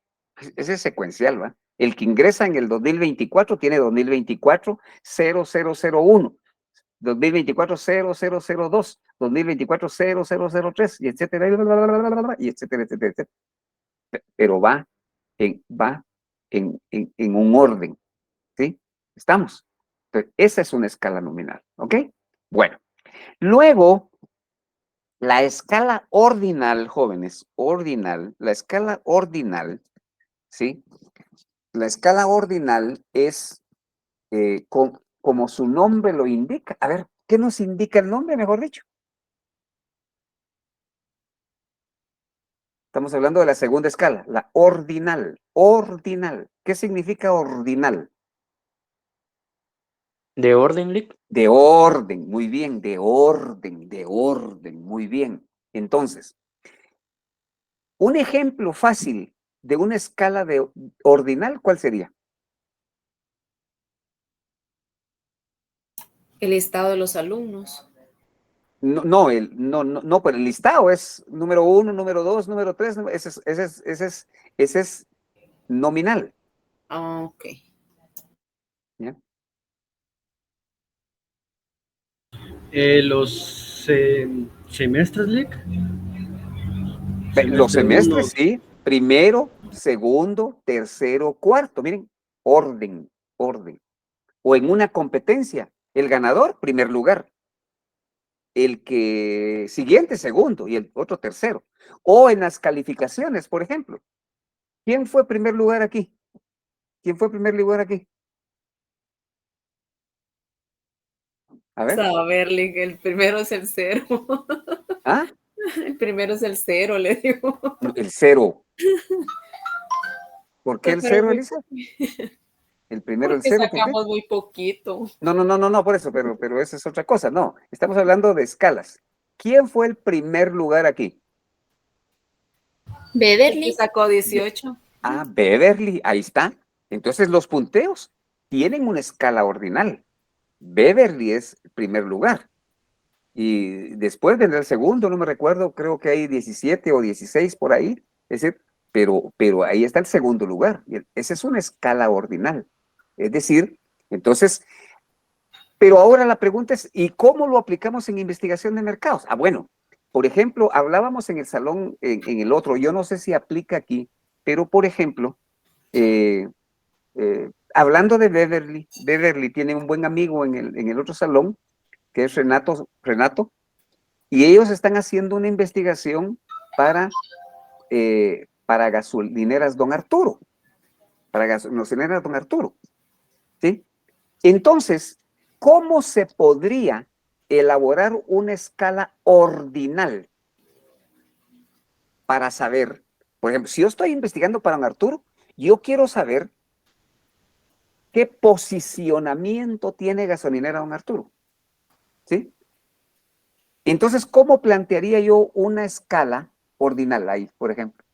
Ese es secuencial, ¿va? El que ingresa en el 2024 tiene 2024 0001, 2024 0002, 2024 0003, y etcétera, y etcétera, etcétera, etcétera. Pero va en un orden, ¿sí? ¿Estamos? Entonces, esa es una escala nominal, ¿ok? Bueno, luego, la escala ordinal, jóvenes, la escala ordinal, ¿sí? La escala ordinal es, como su nombre lo indica. A ver, ¿qué nos indica el nombre, mejor dicho? Estamos hablando de la segunda escala, la ordinal. Ordinal. ¿Qué significa ordinal? ¿De orden, Lick? De orden, muy bien, de orden, muy bien. Entonces, un ejemplo fácil de una escala de ordinal, ¿cuál sería? El estado de los alumnos. No, pero el listado es número 1, número 2, número 3, ese es nominal. Ah, ok. ¿Ya? Los semestres, Lick. Los semestres, sí. Primero, segundo, tercero, cuarto. Miren, orden. O en una competencia, el ganador, primer lugar. El que siguiente, segundo, y el otro tercero. O en las calificaciones, por ejemplo. ¿Quién fue primer lugar aquí? A ver. A ver, Lick, el primero es el 0. ¿Ah? El primero es el 0, le digo. El 0. ¿Por qué el Pero 0, muy- Elisa? El primero, el Porque 0, ¿por qué? sacamos muy poquito. No, por eso, pero esa es otra cosa. No, estamos hablando de escalas. ¿Quién fue el primer lugar aquí? El que Beverly. sacó 18. Ah, Beverly, ahí está. Entonces los punteos tienen una escala ordinal. Beverly es el primer lugar. Y después vendrá el segundo, no me recuerdo, creo que hay 17 o 16 por ahí. Es decir, pero ahí está el segundo lugar. Y esa es una escala ordinal. Es decir, entonces, pero ahora la pregunta es, ¿y cómo lo aplicamos en investigación de mercados? Ah, bueno, por ejemplo, hablábamos en el salón, en el otro, yo no sé si aplica aquí, pero por ejemplo, hablando de Beverly, Beverly tiene un buen amigo en el otro salón, que es Renato, y ellos están haciendo una investigación para gasolineras Don Arturo, para gasolineras Don Arturo, ¿sí? Entonces, ¿cómo se podría elaborar una escala ordinal para saber, por ejemplo, si yo estoy investigando para Don Arturo, yo quiero saber qué posicionamiento tiene gasolinera Don Arturo, ¿sí? Entonces, ¿cómo plantearía yo una escala ordinal ahí, por ejemplo?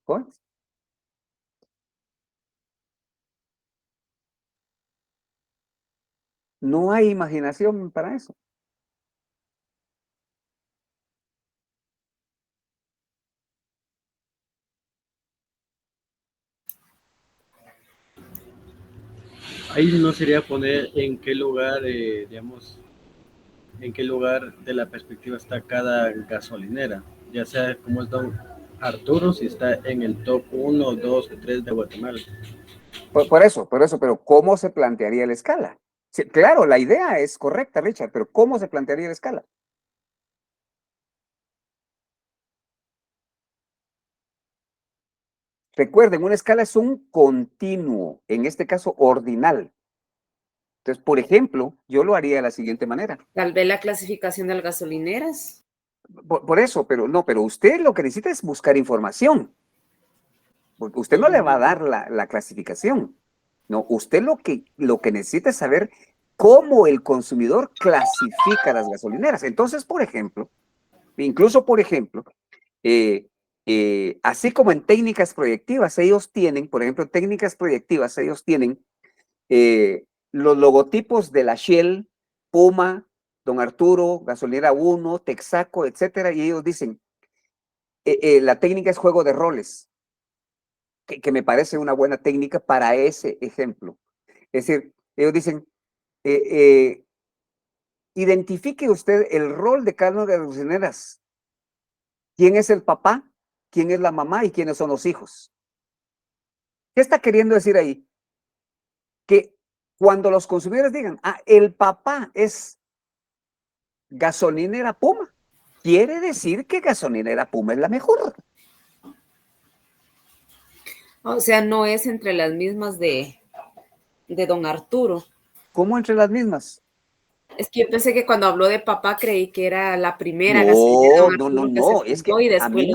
¿Cómo? No hay imaginación para eso. Ahí no sería poner en qué lugar, digamos, en qué lugar de la perspectiva está cada gasolinera, ya sea como es Don Arturo, si está en el top 1, 2 o 3 de Guatemala. Por eso, pero ¿cómo se plantearía la escala? Sí, claro, la idea es correcta, Richard, pero ¿cómo se plantearía la escala? Recuerden, una escala es un continuo, en este caso ordinal. Entonces, por ejemplo, yo lo haría de la siguiente manera. Tal vez la clasificación de las gasolineras. Por eso, pero usted lo que necesita es buscar información. Porque usted no le va a dar la clasificación. No, usted lo que necesita es saber cómo el consumidor clasifica las gasolineras. Entonces, por ejemplo, así como en técnicas proyectivas, ellos tienen, por ejemplo, técnicas proyectivas, ellos tienen los logotipos de la Shell, Puma, Don Arturo, Gasolinera 1, Texaco, etcétera, y ellos dicen, la técnica es juego de roles, que me parece una buena técnica para ese ejemplo. Es decir, ellos dicen, identifique usted el rol de cada una de las gasolineras. ¿Quién es el papá? ¿Quién es la mamá? ¿Y quiénes son los hijos? ¿Qué está queriendo decir ahí? Que cuando los consumidores digan, el papá es gasolinera Puma, quiere decir que gasolinera Puma es la mejor. O sea, no es entre las mismas de Don Arturo. ¿Cómo entre las mismas? Es que yo pensé que cuando habló de papá creí que era la primera gasolinera de Don Arturo que se es que fundó y a después mí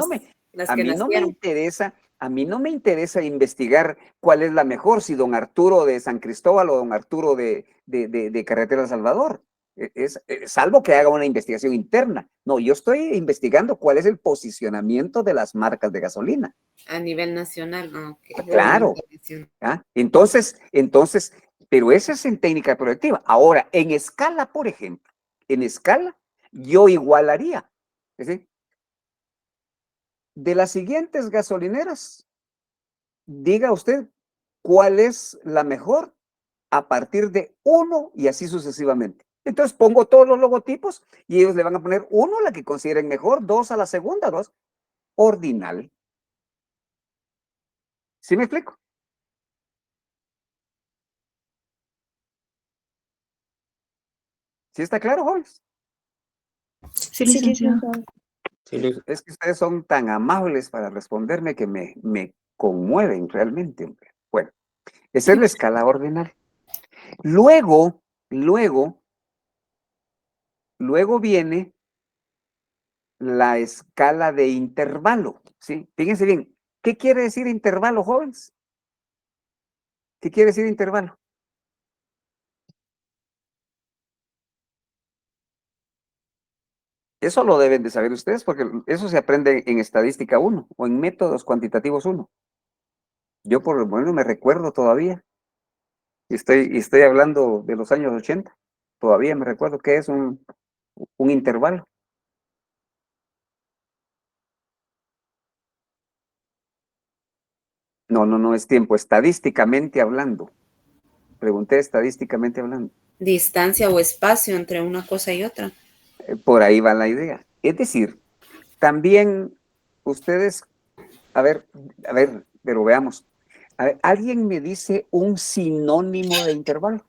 las que nacieron. a mí no me interesa investigar cuál es la mejor, si Don Arturo de San Cristóbal o Don Arturo de Carretera El Salvador. Salvo que haga una investigación interna. No, yo estoy investigando cuál es el posicionamiento de las marcas de gasolina. A nivel nacional. Okay. Claro. Entonces, pero esa es en técnica proyectiva. Ahora, en escala, por ejemplo, en escala, yo igualaría. Es decir, de las siguientes gasolineras, diga usted cuál es la mejor a partir de 1 y así sucesivamente. Entonces pongo todos los logotipos y ellos le van a poner 1 a la que consideren mejor, 2 a la segunda, 2 ordinal. ¿Sí me explico? ¿Sí está claro, jóvenes? Sí, licenciado. Es que ustedes son tan amables para responderme que me conmueven realmente, hombre. Bueno, esa es la escala ordinal. Luego viene la escala de intervalo, ¿sí? Fíjense bien, ¿qué quiere decir intervalo, jóvenes? ¿Qué quiere decir intervalo? Eso lo deben de saber ustedes porque eso se aprende en estadística 1 o en métodos cuantitativos 1. Yo por lo menos me recuerdo todavía. Estoy hablando de los años 80. Todavía me recuerdo que es un intervalo. No es tiempo, estadísticamente hablando. Pregunté estadísticamente hablando. Distancia o espacio entre una cosa y otra. Por ahí va la idea. Es decir, también ustedes, a ver, pero veamos. A ver, ¿alguien me dice un sinónimo de intervalo?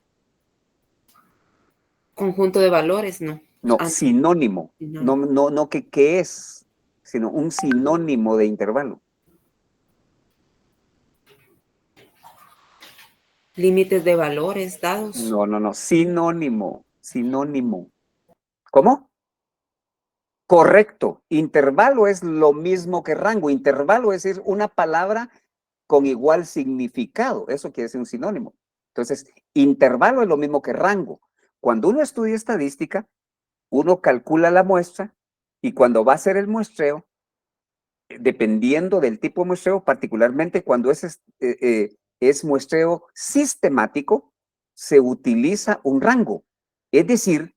Conjunto de valores, no. No, sinónimo. No que qué es, sino un sinónimo de intervalo. Límites de valores dados. No, sinónimo. ¿Cómo? Correcto. Intervalo es lo mismo que rango. Intervalo es decir una palabra con igual significado. Eso quiere decir un sinónimo. Entonces, intervalo es lo mismo que rango. Cuando uno estudia estadística, uno calcula la muestra y cuando va a hacer el muestreo, dependiendo del tipo de muestreo, particularmente cuando es muestreo sistemático, se utiliza un rango. Es decir,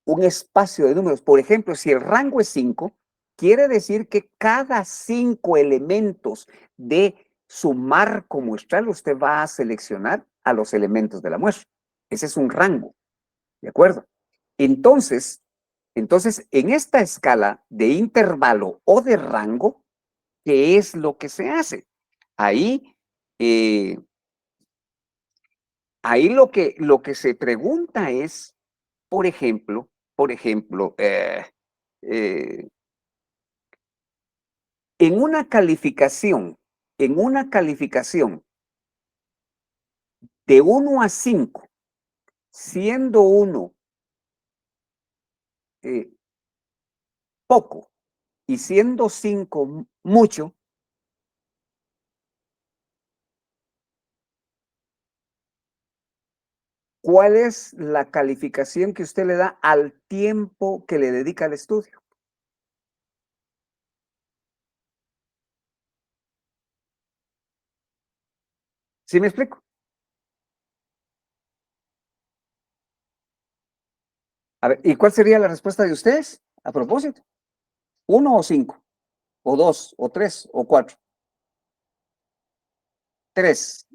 un espacio de números. Por ejemplo, si el rango es 5, quiere decir que cada 5 elementos de su marco muestral, usted va a seleccionar a los elementos de la muestra. Ese es un rango, ¿de acuerdo? Entonces, en esta escala de intervalo o de rango, ¿qué es lo que se hace? Ahí lo que se pregunta es, por ejemplo, en una calificación de 1 a 5, siendo 1 poco y siendo 5 mucho, ¿cuál es la calificación que usted le da al tiempo que le dedica al estudio? ¿Sí me explico? A ver, ¿y cuál sería la respuesta de ustedes a propósito? ¿1 o 5? ¿O 2? ¿O 3? ¿O 4? 3.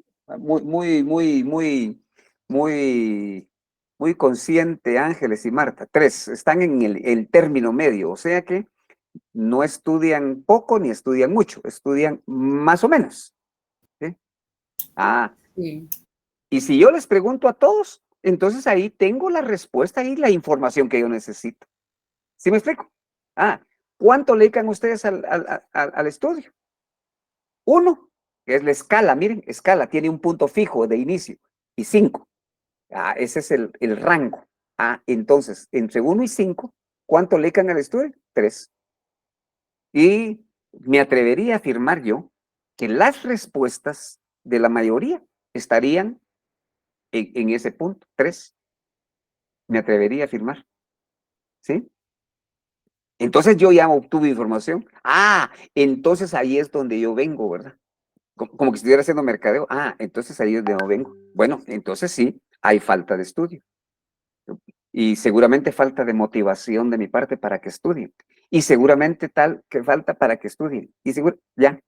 Muy consciente, Ángeles y Marta. 3. Están en el término medio, o sea que no estudian poco ni estudian mucho, estudian más o menos. ¿Sí? Sí. Y si yo les pregunto a todos, entonces ahí tengo la respuesta y la información que yo necesito. ¿Sí me explico? ¿Cuánto le dedican ustedes al estudio? 1, que es la escala, miren, escala, tiene un punto fijo de inicio, y 5. Ese es el rango. Entonces, entre 1 y 5, ¿cuánto le dedican al estudio? 3. Y me atrevería a afirmar yo que las respuestas de la mayoría estarían en ese punto, 3. Me atrevería a afirmar. ¿Sí? Entonces yo ya obtuve información. Entonces ahí es donde yo vengo, ¿verdad? Como que estuviera haciendo mercadeo. Entonces ahí es donde yo vengo. Bueno, entonces sí, hay falta de estudio. Y seguramente falta de motivación de mi parte para que estudien. Y seguramente tal que falta para que estudien. Ya.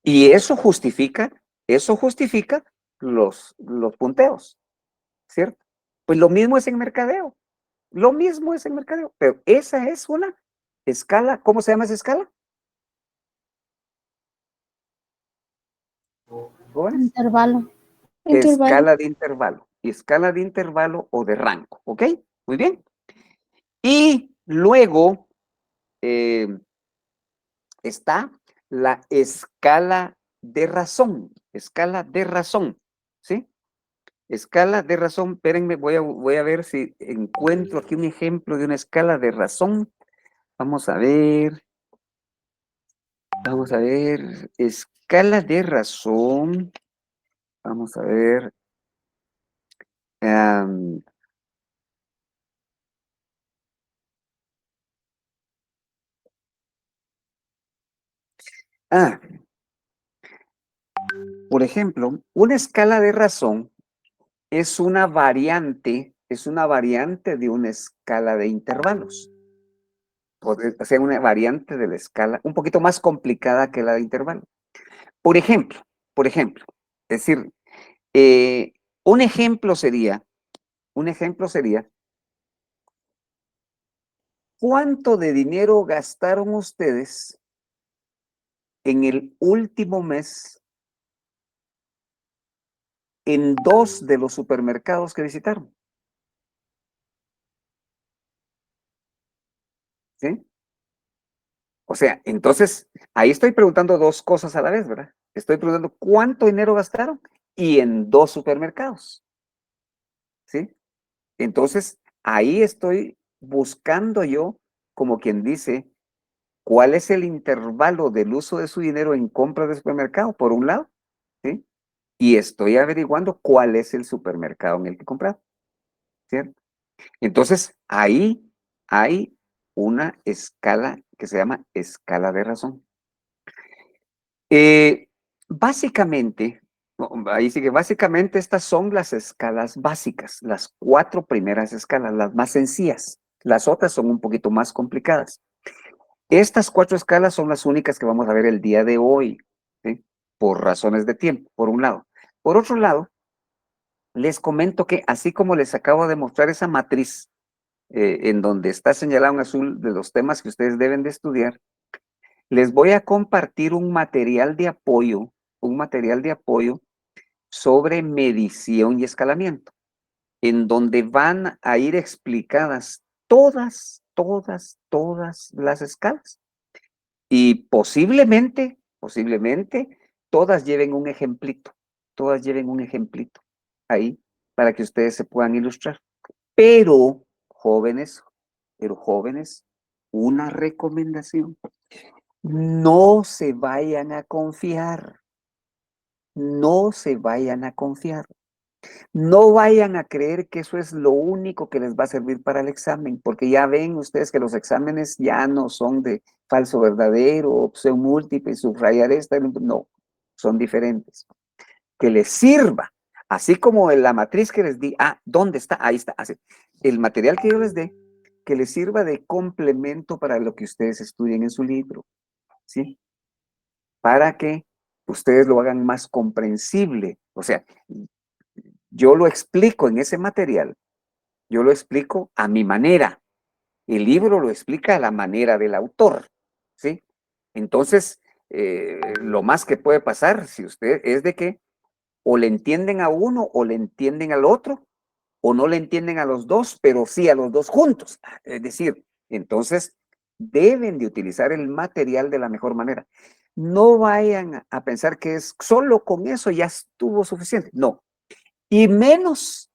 Y eso justifica los punteos, ¿cierto? Pues lo mismo es en mercadeo. Lo mismo es en mercadeo. Pero esa es una escala. ¿Cómo se llama esa escala? Intervalo. Escala de intervalo. Escala de intervalo o de rango. ¿Ok? Muy bien. Y luego está la escala de razón, escala de razón, ¿sí? Escala de razón, espérenme, voy a ver si encuentro aquí un ejemplo de una escala de razón. Vamos a ver, escala de razón, vamos a ver. am, ah, por ejemplo, una escala de razón es una variante de una escala de intervalos. O sea, una variante de la escala un poquito más complicada que la de intervalo. Por ejemplo, es decir, eh, un ejemplo sería, ¿cuánto de dinero gastaron ustedes en el último mes en 2 de los supermercados que visitaron? ¿Sí? O sea, entonces, ahí estoy preguntando 2 cosas a la vez, ¿verdad? Estoy preguntando cuánto dinero gastaron y en 2 supermercados. ¿Sí? Entonces, ahí estoy buscando yo, como quien dice, cuál es el intervalo del uso de su dinero en compras de supermercado, por un lado, ¿sí? Y estoy averiguando cuál es el supermercado en el que comprar, ¿cierto? Entonces, ahí hay una escala que se llama escala de razón. Básicamente, ahí sigue, básicamente estas son las escalas básicas, las 4 primeras escalas, las más sencillas. Las otras son un poquito más complicadas. Estas 4 escalas son las únicas que vamos a ver el día de hoy, ¿sí? Por razones de tiempo, por un lado. Por otro lado, les comento que así como les acabo de mostrar esa matriz en donde está señalado en azul de los temas que ustedes deben de estudiar, les voy a compartir un material de apoyo sobre medición y escalamiento, en donde van a ir explicadas todas las escalas. Y posiblemente, todas lleven un ejemplito, ahí para que ustedes se puedan ilustrar. Pero, jóvenes, una recomendación. No se vayan a confiar. No se vayan a confiar. No vayan a creer que eso es lo único que les va a servir para el examen, porque ya ven ustedes que los exámenes ya no son de falso verdadero, opción múltiple, subrayar esta, no, son diferentes. Que les sirva, así como en la matriz que les di, ¿dónde está? Ahí está, así. El material que yo les dé, que les sirva de complemento para lo que ustedes estudien en su libro, ¿sí? Para que ustedes lo hagan más comprensible. O sea, yo lo explico en ese material, yo lo explico a mi manera. El libro lo explica a la manera del autor, ¿sí? Entonces, lo más que puede pasar, si usted, es de que o le entienden a uno o le entienden al otro, o no le entienden a los dos, pero sí a los dos juntos. Es decir, entonces deben de utilizar el material de la mejor manera. No vayan a pensar que es solo con eso ya estuvo suficiente. No. Y menos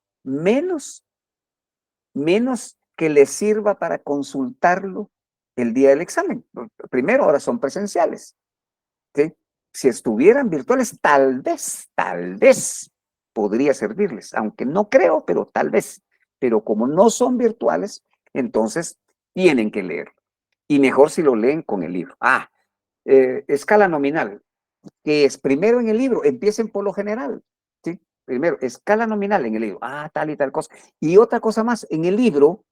que les sirva para consultarlo el día del examen. Primero, ahora son presenciales, ¿sí? Si estuvieran virtuales, tal vez podría servirles, aunque no creo, pero tal vez. Pero como no son virtuales, entonces tienen que leerlo. Y mejor si lo leen con el libro. Escala nominal, que es primero en el libro, empiecen por lo general, ¿sí? Primero, escala nominal en el libro, tal y tal cosa. Y otra cosa más, en el libro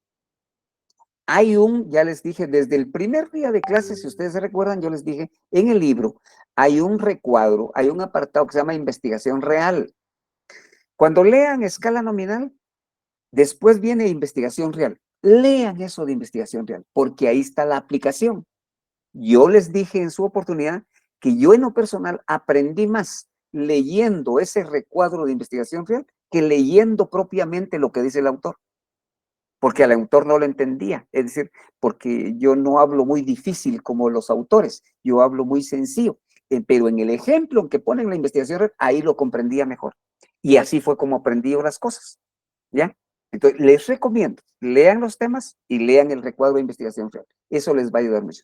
hay ya les dije, desde el primer día de clase, si ustedes se recuerdan, yo les dije, en el libro hay un recuadro, hay un apartado que se llama investigación real. Cuando lean escala nominal, después viene investigación real. Lean eso de investigación real, porque ahí está la aplicación. Yo les dije en su oportunidad que yo en lo personal aprendí más leyendo ese recuadro de investigación real que leyendo propiamente lo que dice el autor. Porque al autor no lo entendía, es decir, porque yo no hablo muy difícil como los autores, yo hablo muy sencillo. pero en el ejemplo que ponen la investigación real, ahí lo comprendía mejor. Y así fue como aprendí yo las cosas, ¿ya? Entonces, les recomiendo, lean los temas y lean el recuadro de investigación real. Eso les va a ayudar mucho.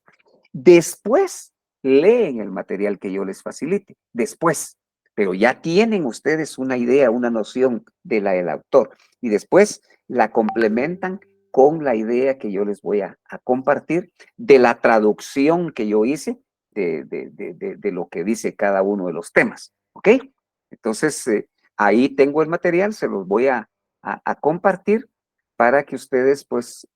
Después, leen el material que yo les facilite. Después, pero ya tienen ustedes una idea, una noción de la del autor. Y después la complementan con la idea que yo les voy a compartir de la traducción que yo hice de lo que dice cada uno de los temas. ¿Ok? Entonces, ahí tengo el material, se los voy a compartir para que ustedes, pues,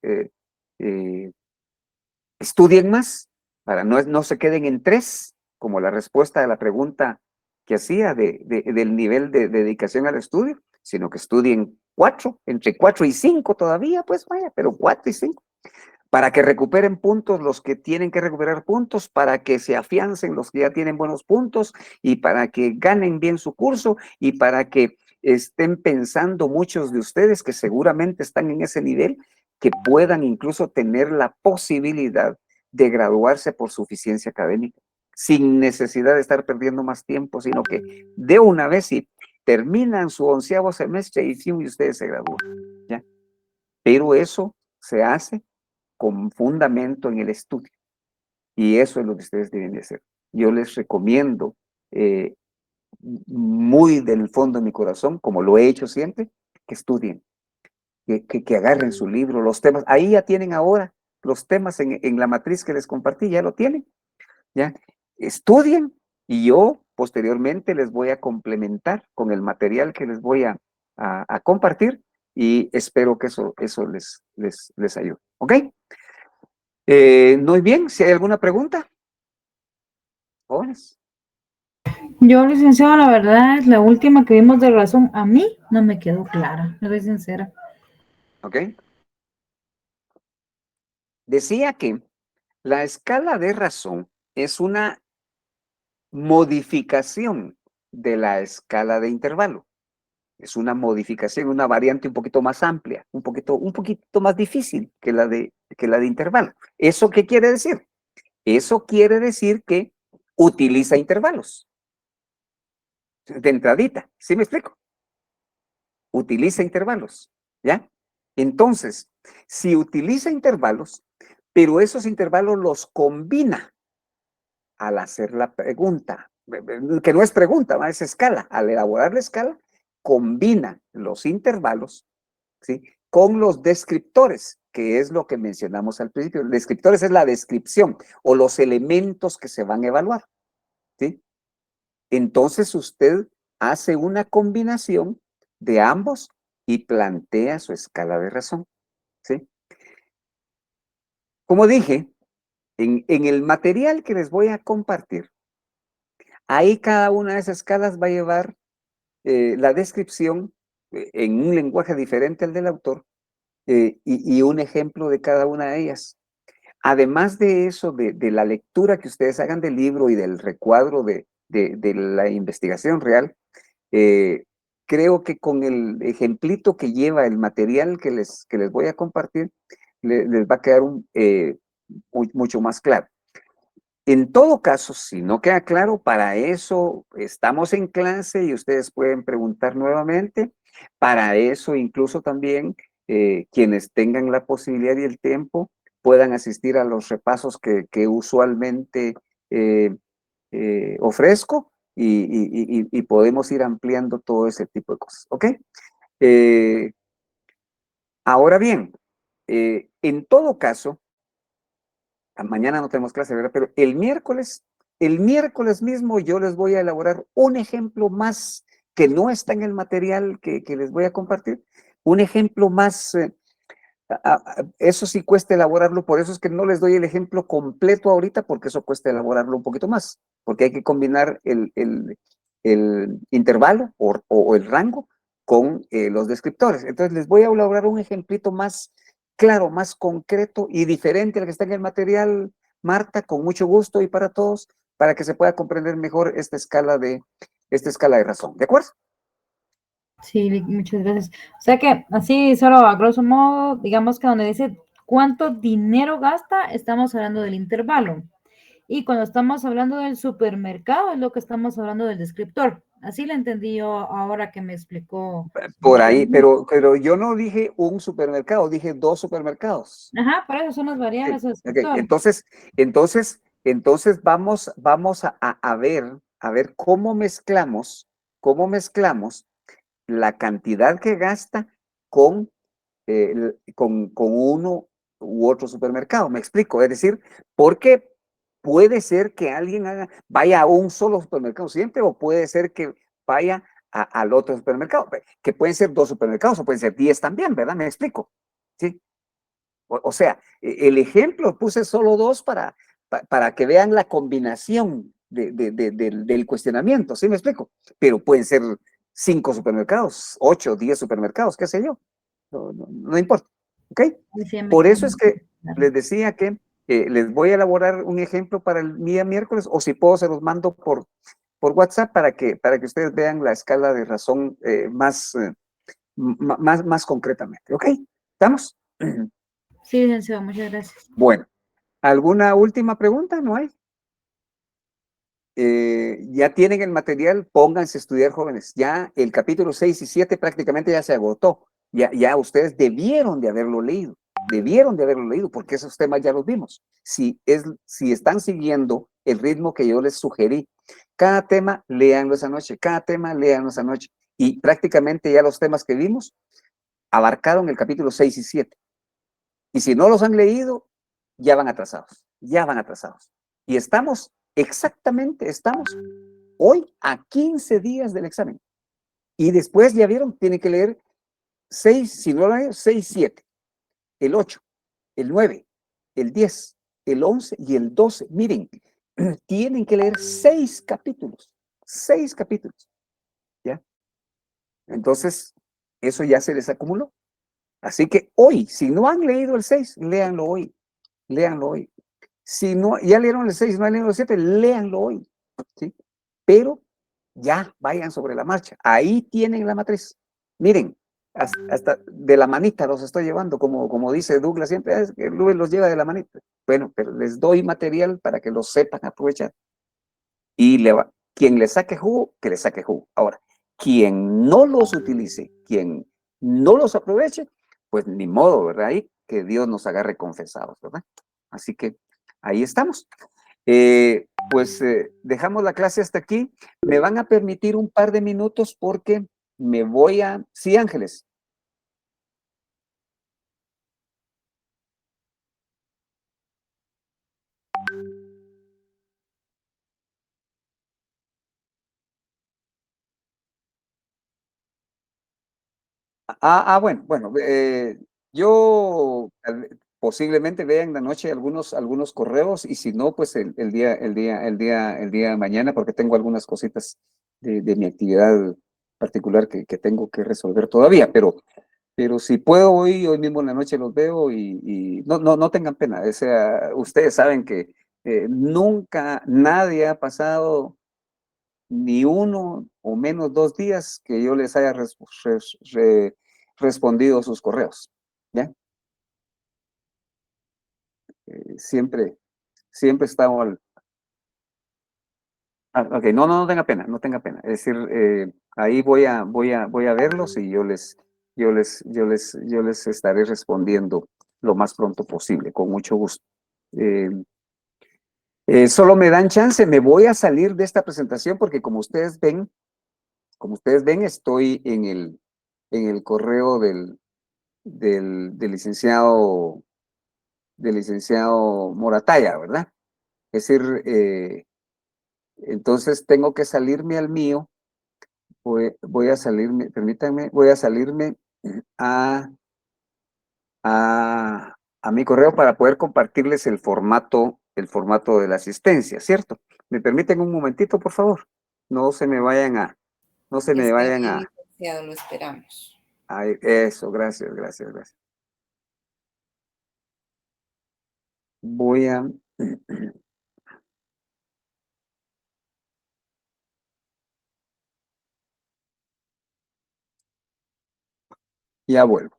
estudien más, para no se queden en 3, como la respuesta de la pregunta que hacía del nivel de dedicación al estudio, sino que estudien 4, entre 4 y 5 todavía, pues vaya, pero 4 y 5, para que recuperen puntos los que tienen que recuperar puntos, para que se afiancen los que ya tienen buenos puntos, y para que ganen bien su curso, y para que estén pensando muchos de ustedes que seguramente están en ese nivel, que puedan incluso tener la posibilidad de graduarse por suficiencia académica, sin necesidad de estar perdiendo más tiempo, sino que de una vez si terminan su 11º semestre y ustedes se gradúan, ¿ya? Pero eso se hace con fundamento en el estudio. Y eso es lo que ustedes deben de hacer. Yo les recomiendo muy del fondo de mi corazón, como lo he hecho siempre, que estudien, que agarren su libro, los temas. Ahí ya tienen ahora los temas en la matriz que les compartí, ya lo tienen. ¿Ya? Estudien y yo posteriormente les voy a complementar con el material que les voy a compartir y espero que eso les ayude. ¿Ok? Muy bien, si hay alguna pregunta. Jóvenes. Yo, licenciado, la verdad, la última que vimos de razón, a mí no me quedó clara, no soy sincera. Ok. Decía que la escala de razón es una modificación de la escala de intervalo. Es una modificación, una variante un poquito más amplia, un poquito más difícil que la de intervalo. ¿Eso qué quiere decir? Eso quiere decir que utiliza intervalos. De entradita, ¿sí me explico? Utiliza intervalos, ¿ya? Entonces, si utiliza intervalos, pero esos intervalos los combina al hacer la pregunta, que no es pregunta, es escala. Al elaborar la escala, combina los intervalos, ¿sí?, con los descriptores, que es lo que mencionamos al principio. Descriptores es la descripción o los elementos que se van a evaluar, ¿sí? Entonces usted hace una combinación de ambos y plantea su escala de razón, ¿sí? Como dije, en el material que les voy a compartir, ahí cada una de esas escalas va a llevar la descripción en un lenguaje diferente al del autor y un ejemplo de cada una de ellas. Además de eso, de la lectura que ustedes hagan del libro y del recuadro de la investigación real, creo que con el ejemplito que lleva el material que les voy a compartir, les va a quedar mucho más claro. En todo caso, si no queda claro, para eso estamos en clase y ustedes pueden preguntar nuevamente. Para eso incluso también quienes tengan la posibilidad y el tiempo puedan asistir a los repasos que usualmente ofrezco y podemos ir ampliando todo ese tipo de cosas, ¿ok? Ahora bien, en todo caso, mañana no tenemos clase, ¿verdad? Pero el miércoles mismo yo les voy a elaborar un ejemplo más que no está en el material que les voy a compartir. Un ejemplo más, eso sí cuesta elaborarlo, por eso es que no les doy el ejemplo completo ahorita, porque eso cuesta elaborarlo un poquito más, porque hay que combinar el intervalo o el rango con los descriptores. Entonces les voy a elaborar un ejemplito más claro, más concreto y diferente al que está en el material, Marta, con mucho gusto y para todos, para que se pueda comprender mejor esta escala de razón. ¿De acuerdo? Sí, muchas gracias. O sea que así, solo a grosso modo, digamos que donde dice cuánto dinero gasta, estamos hablando del intervalo. Y cuando estamos hablando del supermercado, es lo que estamos hablando del descriptor. Así lo entendí yo ahora que me explicó. Por ahí, pero yo no dije un supermercado, dije dos supermercados. Ajá, por eso son las variables del Ok, descriptor. entonces vamos a ver cómo mezclamos la cantidad que gasta con, con uno u otro supermercado. Me explico, es decir, porque puede ser que alguien vaya a un solo supermercado siempre, o puede ser que vaya al otro supermercado, que pueden ser dos supermercados o pueden ser 10 también, ¿verdad? Me explico. ¿Sí? O sea, el ejemplo puse solo dos para que vean la combinación del cuestionamiento, ¿sí me explico? Pero pueden ser 5 supermercados, 8, 10 supermercados, qué sé yo. No importa, ¿ok? Sí, me Por queda eso es muy que claro. les decía que les voy a elaborar un ejemplo para el día miércoles, o si puedo se los mando por WhatsApp para que ustedes vean la escala de razón más concretamente, ¿ok? ¿Estamos? Sí, licenciado, muchas gracias. Bueno, ¿alguna última pregunta? ¿No hay? Ya tienen el material, pónganse a estudiar, jóvenes. Ya el capítulo 6 y 7 prácticamente ya se agotó. Ya ustedes debieron de haberlo leído, porque esos temas ya los vimos. Si están siguiendo el ritmo que yo les sugerí, cada tema léanlo esa noche, y prácticamente ya los temas que vimos abarcaron el capítulo 6 y 7. Y si no los han leído, ya van atrasados. Y estamos hoy a 15 días del examen. Y después, ya vieron, tienen que leer 6, si no lo leen, 6, 7, el 8, el 9, el 10, el 11 y el 12. Miren, tienen que leer 6 capítulos, 6 capítulos, ¿ya? Entonces, eso ya se les acumuló. Así que hoy, si no han leído el 6, léanlo hoy, léanlo hoy. Si no, ya leyeron el 6, no han leído el 7, léanlo hoy, ¿sí? Pero ya vayan sobre la marcha. Ahí tienen la matriz. Miren, hasta de la manita los estoy llevando, como dice Douglas siempre, es que Luis los lleva de la manita. Bueno, pero les doy material para que lo sepan aprovechar. Y quien le saque jugo, que le saque jugo. Ahora, quien no los utilice, quien no los aproveche, pues ni modo, ¿verdad? Ahí que Dios nos agarre confesados, ¿verdad? Así que ahí estamos. Pues dejamos la clase hasta aquí. Me van a permitir un par de minutos porque me voy a... Sí, Ángeles. Bueno, yo posiblemente vea en la noche algunos correos, y si no, pues el día de mañana, porque tengo algunas cositas de mi actividad particular que tengo que resolver todavía, pero si puedo hoy mismo en la noche los veo, y no tengan pena. O sea, ustedes saben que nunca nadie ha pasado ni uno o menos 2 días que yo les haya respondido sus correos, ¿ya? Siempre estamos ok, no tenga pena, no tenga pena. Es decir, ahí voy a verlos, y yo les estaré respondiendo lo más pronto posible, con mucho gusto. Eh, Solo me dan chance, me voy a salir de esta presentación porque como ustedes ven, estoy en el correo del licenciado Morataya, ¿verdad? Es decir, entonces tengo que salirme al mío. Voy a salirme, permítanme, voy a salirme a, a mi correo para poder compartirles el formato de la asistencia, ¿cierto? ¿Me permiten un momentito, por favor? No se me vayan a, no se me Está vayan bien, a, licenciado, lo esperamos. eso, gracias. Voy a, ya vuelvo.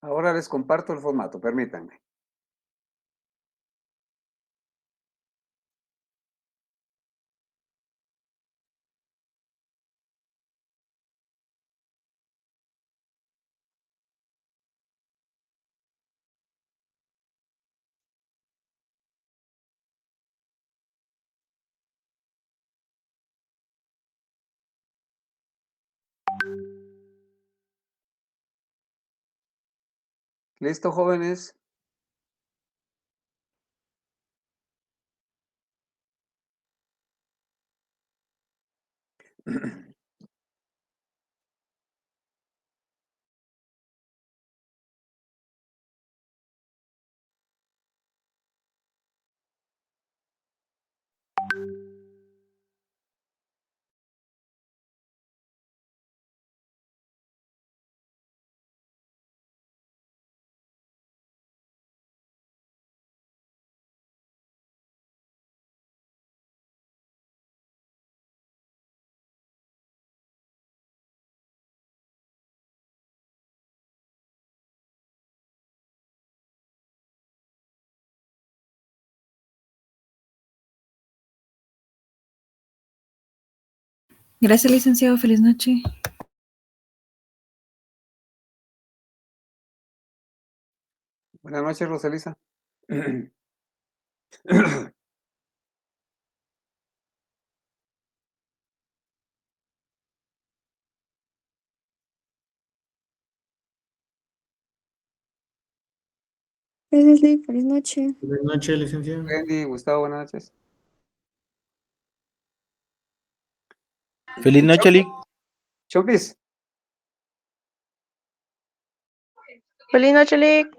Ahora les comparto el formato, permítanme. ¿Listo, jóvenes? Gracias, licenciado. Feliz noche. Buenas noches, Rosalisa. Gracias, Lick. Feliz noche. Buenas noches, licenciado. Wendy, Gustavo, buenas noches. Feliz noche, Lick. Chompis, Feliz noche, Lick.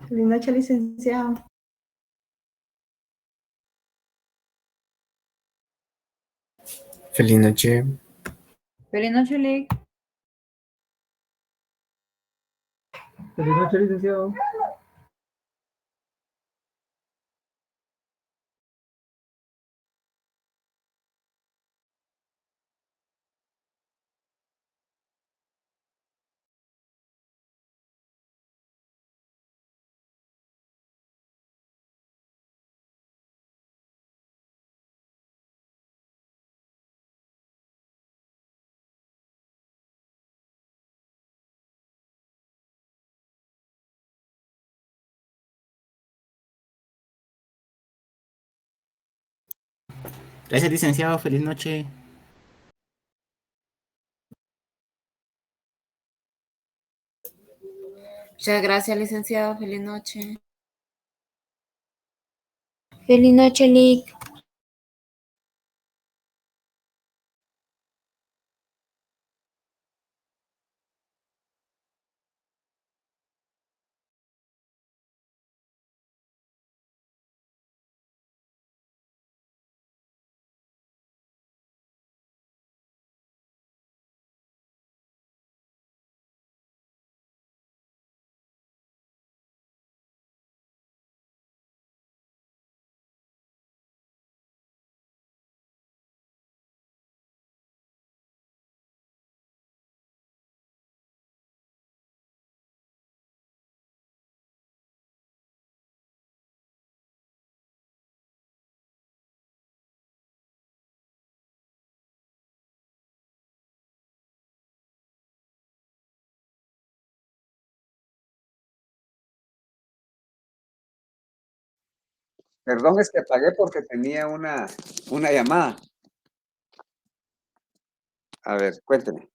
Feliz noche, licenciado. Feliz noche. Feliz noche, Lick. Feliz noche, licenciado. Gracias, licenciado. Feliz noche. Muchas gracias, licenciado. Feliz noche. Feliz noche, Lick. perdón, es que apagué porque tenía una llamada. A ver, cuénteme.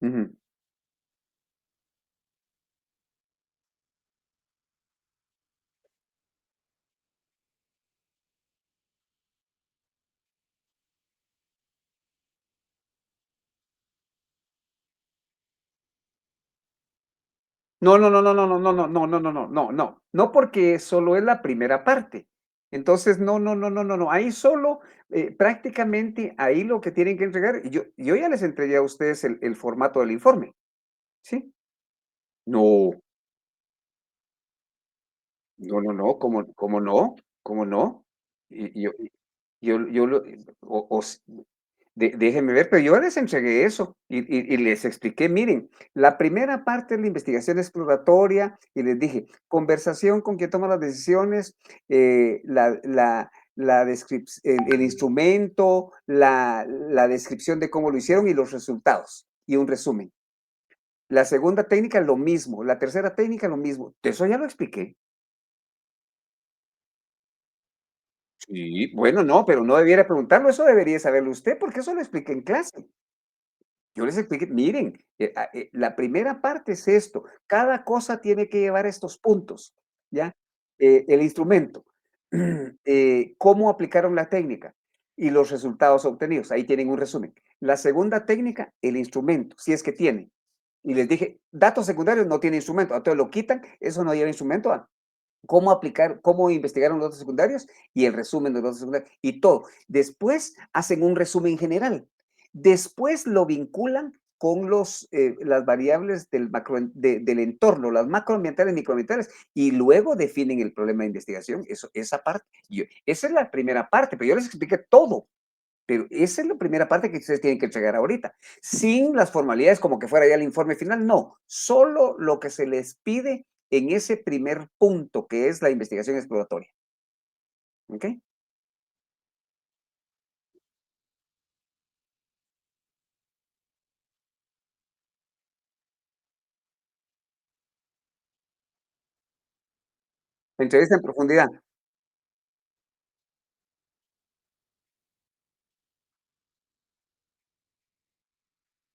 Ujú. No, no, no, no, no, no, no, no, no, no, no, no, no, no, no porque solo es la primera parte. Entonces, no. Ahí solo, prácticamente, ahí lo que tienen que entregar, yo ya les entregué a ustedes el formato del informe, ¿sí? No, no, ¿cómo no? ¿Cómo no? Y yo lo o s déjenme ver, pero yo les entregué eso y les expliqué, miren, la primera parte es la investigación exploratoria y les dije, conversación con quien toma las decisiones, la el instrumento, la descripción de cómo lo hicieron y los resultados, y un resumen. La segunda técnica, lo mismo, la tercera técnica, lo mismo. Eso ya lo expliqué. Sí, bueno, no, pero no debiera preguntarlo, eso debería saberlo usted, porque eso lo expliqué en clase. Yo les expliqué, miren, la primera parte es esto, cada cosa tiene que llevar estos puntos, ¿ya? El instrumento, cómo aplicaron la técnica y los resultados obtenidos, ahí tienen un resumen. La segunda técnica, el instrumento, si es que tiene. Y les dije, datos secundarios no tiene instrumento, entonces lo quitan, eso no lleva instrumento, cómo aplicar, cómo investigaron los datos secundarios y el resumen de los datos secundarios y todo. Después hacen un resumen general. Después lo vinculan con las variables del entorno, las macroambientales, microambientales, y luego definen el problema de investigación. Esa parte, esa es la primera parte, pero yo les expliqué todo. Pero esa es la primera parte que ustedes tienen que entregar ahorita, sin las formalidades como que fuera ya el informe final, no, solo lo que se les pide en ese primer punto, que es la investigación exploratoria. ¿Ok? Entrevista en profundidad.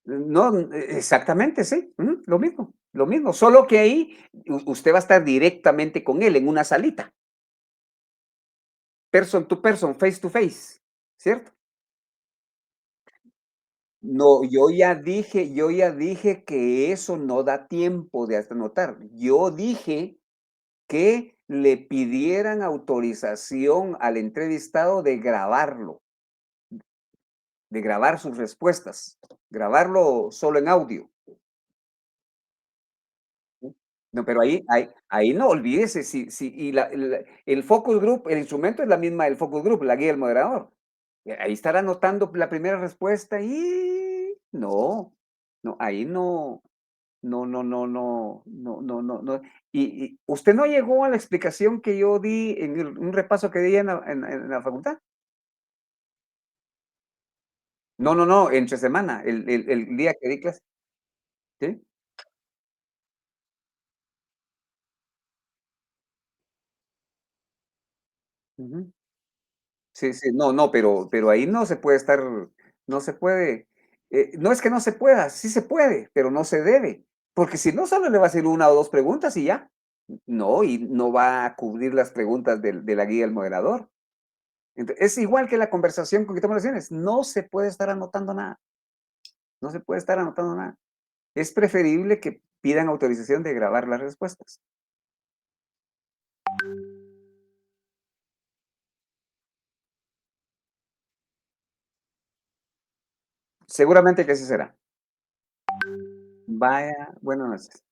No, exactamente, sí, lo mismo, solo que ahí usted va a estar directamente con él en una salita, person, face to face, ¿cierto? No, yo ya dije que eso no da tiempo de hasta anotar. Yo dije que le pidieran autorización al entrevistado de grabar sus respuestas, grabarlo solo en audio. No, pero ahí no, olvídese, si y el focus group, el instrumento es la misma del focus group, la guía del moderador. Ahí estará anotando la primera respuesta y no, ahí no. Y ¿usted no llegó a la explicación que yo di en un repaso que di en la facultad? No, entre semana, el día que di clase, ¿sí? Ujú. Sí, no, pero ahí no se puede, no es que no se pueda, sí se puede, pero no se debe, porque si no, solo le va a hacer una o 2 preguntas y ya. No, y no va a cubrir las preguntas de la guía del moderador. Es igual que la conversación con que toman decisiones, no se puede estar anotando nada, no se puede estar anotando nada. Es preferible que pidan autorización de grabar las respuestas. Seguramente que así será. Vaya, buenas noches.